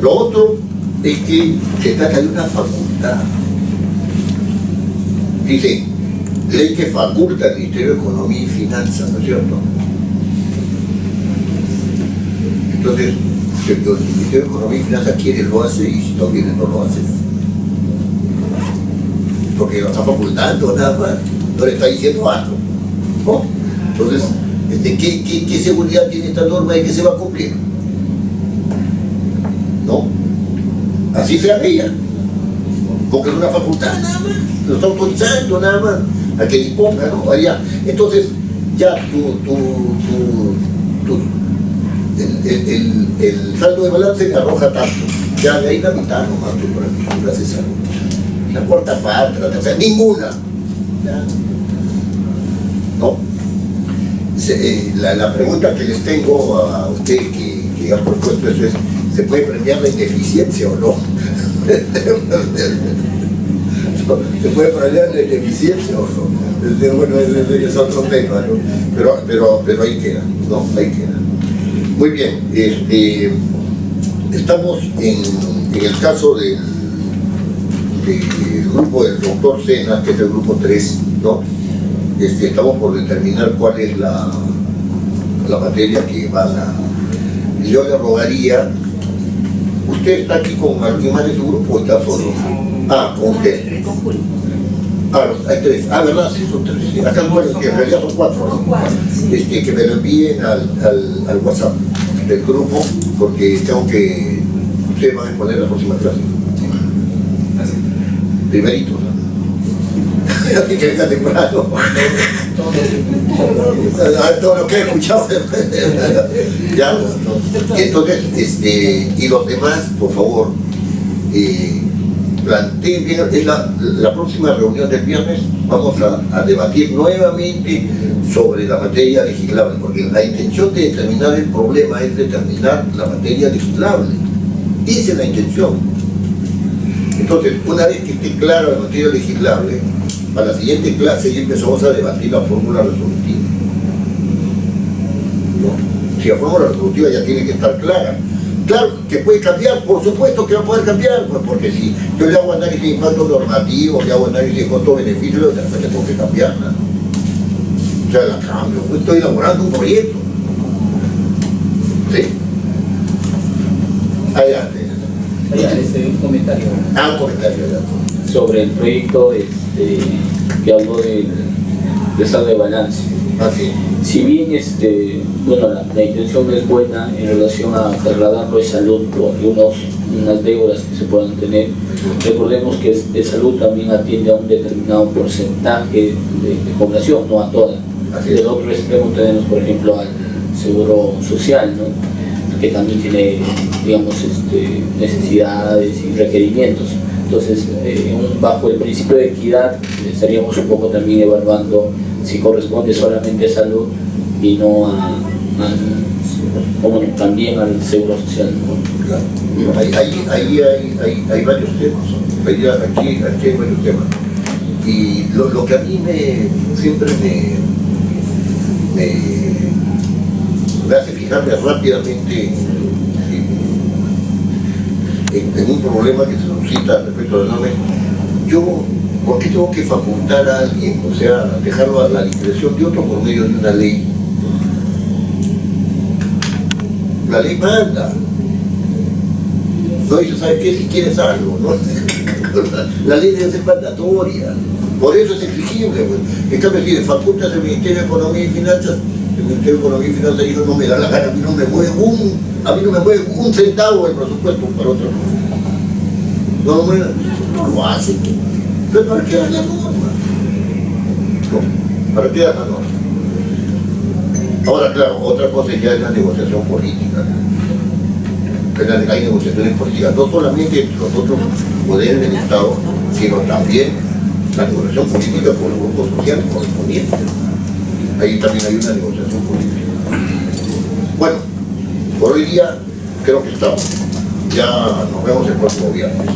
Lo otro es que se trata de una facultad. Dice, ley que faculta al Ministerio de Economía y Finanzas, ¿no es cierto? Entonces, si el Ministerio de Economía y Finanzas quiere, lo hace, y si no quiere, no lo hace. Porque lo está facultando nada más, no le está diciendo algo, ¿no? Entonces, ¿qué seguridad tiene esta norma de que se va a cumplir? ¿No? Así sea ella, porque es una facultad nada más, lo está autorizando nada más a que disponga, ¿no? Allá. Entonces, ya el saldo de balance le arroja tanto, ya de ahí la mitad nomás, por aquí, gracias a Dios. La cuarta parte, la tercera, ninguna. ¿Ya? ¿No? La pregunta que les tengo a ustedes que han propuesto eso es, ¿se puede premiar la ineficiencia o no? ¿Se puede premiar la ineficiencia o no? Bueno, es otro tema, ¿no? Pero ahí queda, ¿no? Ahí queda. Muy bien, estamos en el caso del grupo del doctor Sena, que es el grupo 3, ¿no? Estamos por determinar cuál es la materia que van a... Yo le rogaría, ¿usted está aquí con alguien más de su grupo o está solo? Ah, con usted. Ah, hay 3. Ah, ¿verdad? Sí, son 3. Acá bueno, que en realidad son 4, ¿no? Que me lo envíen al WhatsApp del grupo, porque tengo que... Ustedes van a exponer la próxima clase. Primerito, ¿no? Así que venga temprano. Todo lo que he escuchado. Ya, ¿no? Entonces, y los demás, por favor, planteen bien, en la próxima reunión del viernes vamos a debatir nuevamente sobre la materia legislable, porque la intención de determinar el problema es determinar la materia legislable. Esa es la intención. Entonces, una vez que esté clara la materia legislable, para la siguiente clase ya empezamos a debatir la fórmula resolutiva. ¿No? Si la fórmula resolutiva ya tiene que estar clara. Claro, que puede cambiar, por supuesto que va a poder cambiar, pues porque si yo le hago análisis de impacto normativo, le hago análisis de costo-beneficio, de repente tengo que cambiarla. O sea, la cambio, pues estoy elaborando un proyecto. ¿Sí? Adelante. Un comentario. Un comentario, adelante. Sobre el proyecto que habló de saldo de balance. Así. Si bien bueno, la intención es buena en relación a trasladarlo de salud por unas deudas que se puedan tener, recordemos que de salud también atiende a un determinado porcentaje de población, no a toda. Del otro extremo tenemos, por ejemplo, al seguro social, ¿no?, que también tiene, digamos, necesidades y requerimientos. Entonces, bajo el principio de equidad, estaríamos un poco también evaluando si corresponde solamente a salud y no como también al seguro social. Claro. Ahí hay varios temas, aquí hay varios temas. Y lo que a mí siempre me hace fijarme rápidamente en un problema que se suscita respecto a la norma. ¿Por qué tengo que facultar a alguien, o sea, dejarlo a la discreción de otro por medio de una ley? La ley manda. No dice, ¿sabes qué? Si quieres algo, ¿no? La ley debe ser mandatoria. Por eso es exigible. Pues. En cambio, si le facultas el Ministerio de Economía y Finanzas, el Ministerio de Economía y Finanzas dijo, no me da la gana, a mí no me mueve un centavo el presupuesto para otra cosa. No lo mueve, no lo hace. Entonces, ¿para qué da la norma? No, ¿para qué da la norma? Ahora, claro, otra cosa ya es la negociación política. Hay negociaciones políticas, no solamente entre los otros poderes del Estado, sino también la negociación política con los grupos sociales correspondientes. Ahí también hay una negociación política. Bueno, por hoy día creo que estamos. Ya nos vemos el próximo viernes.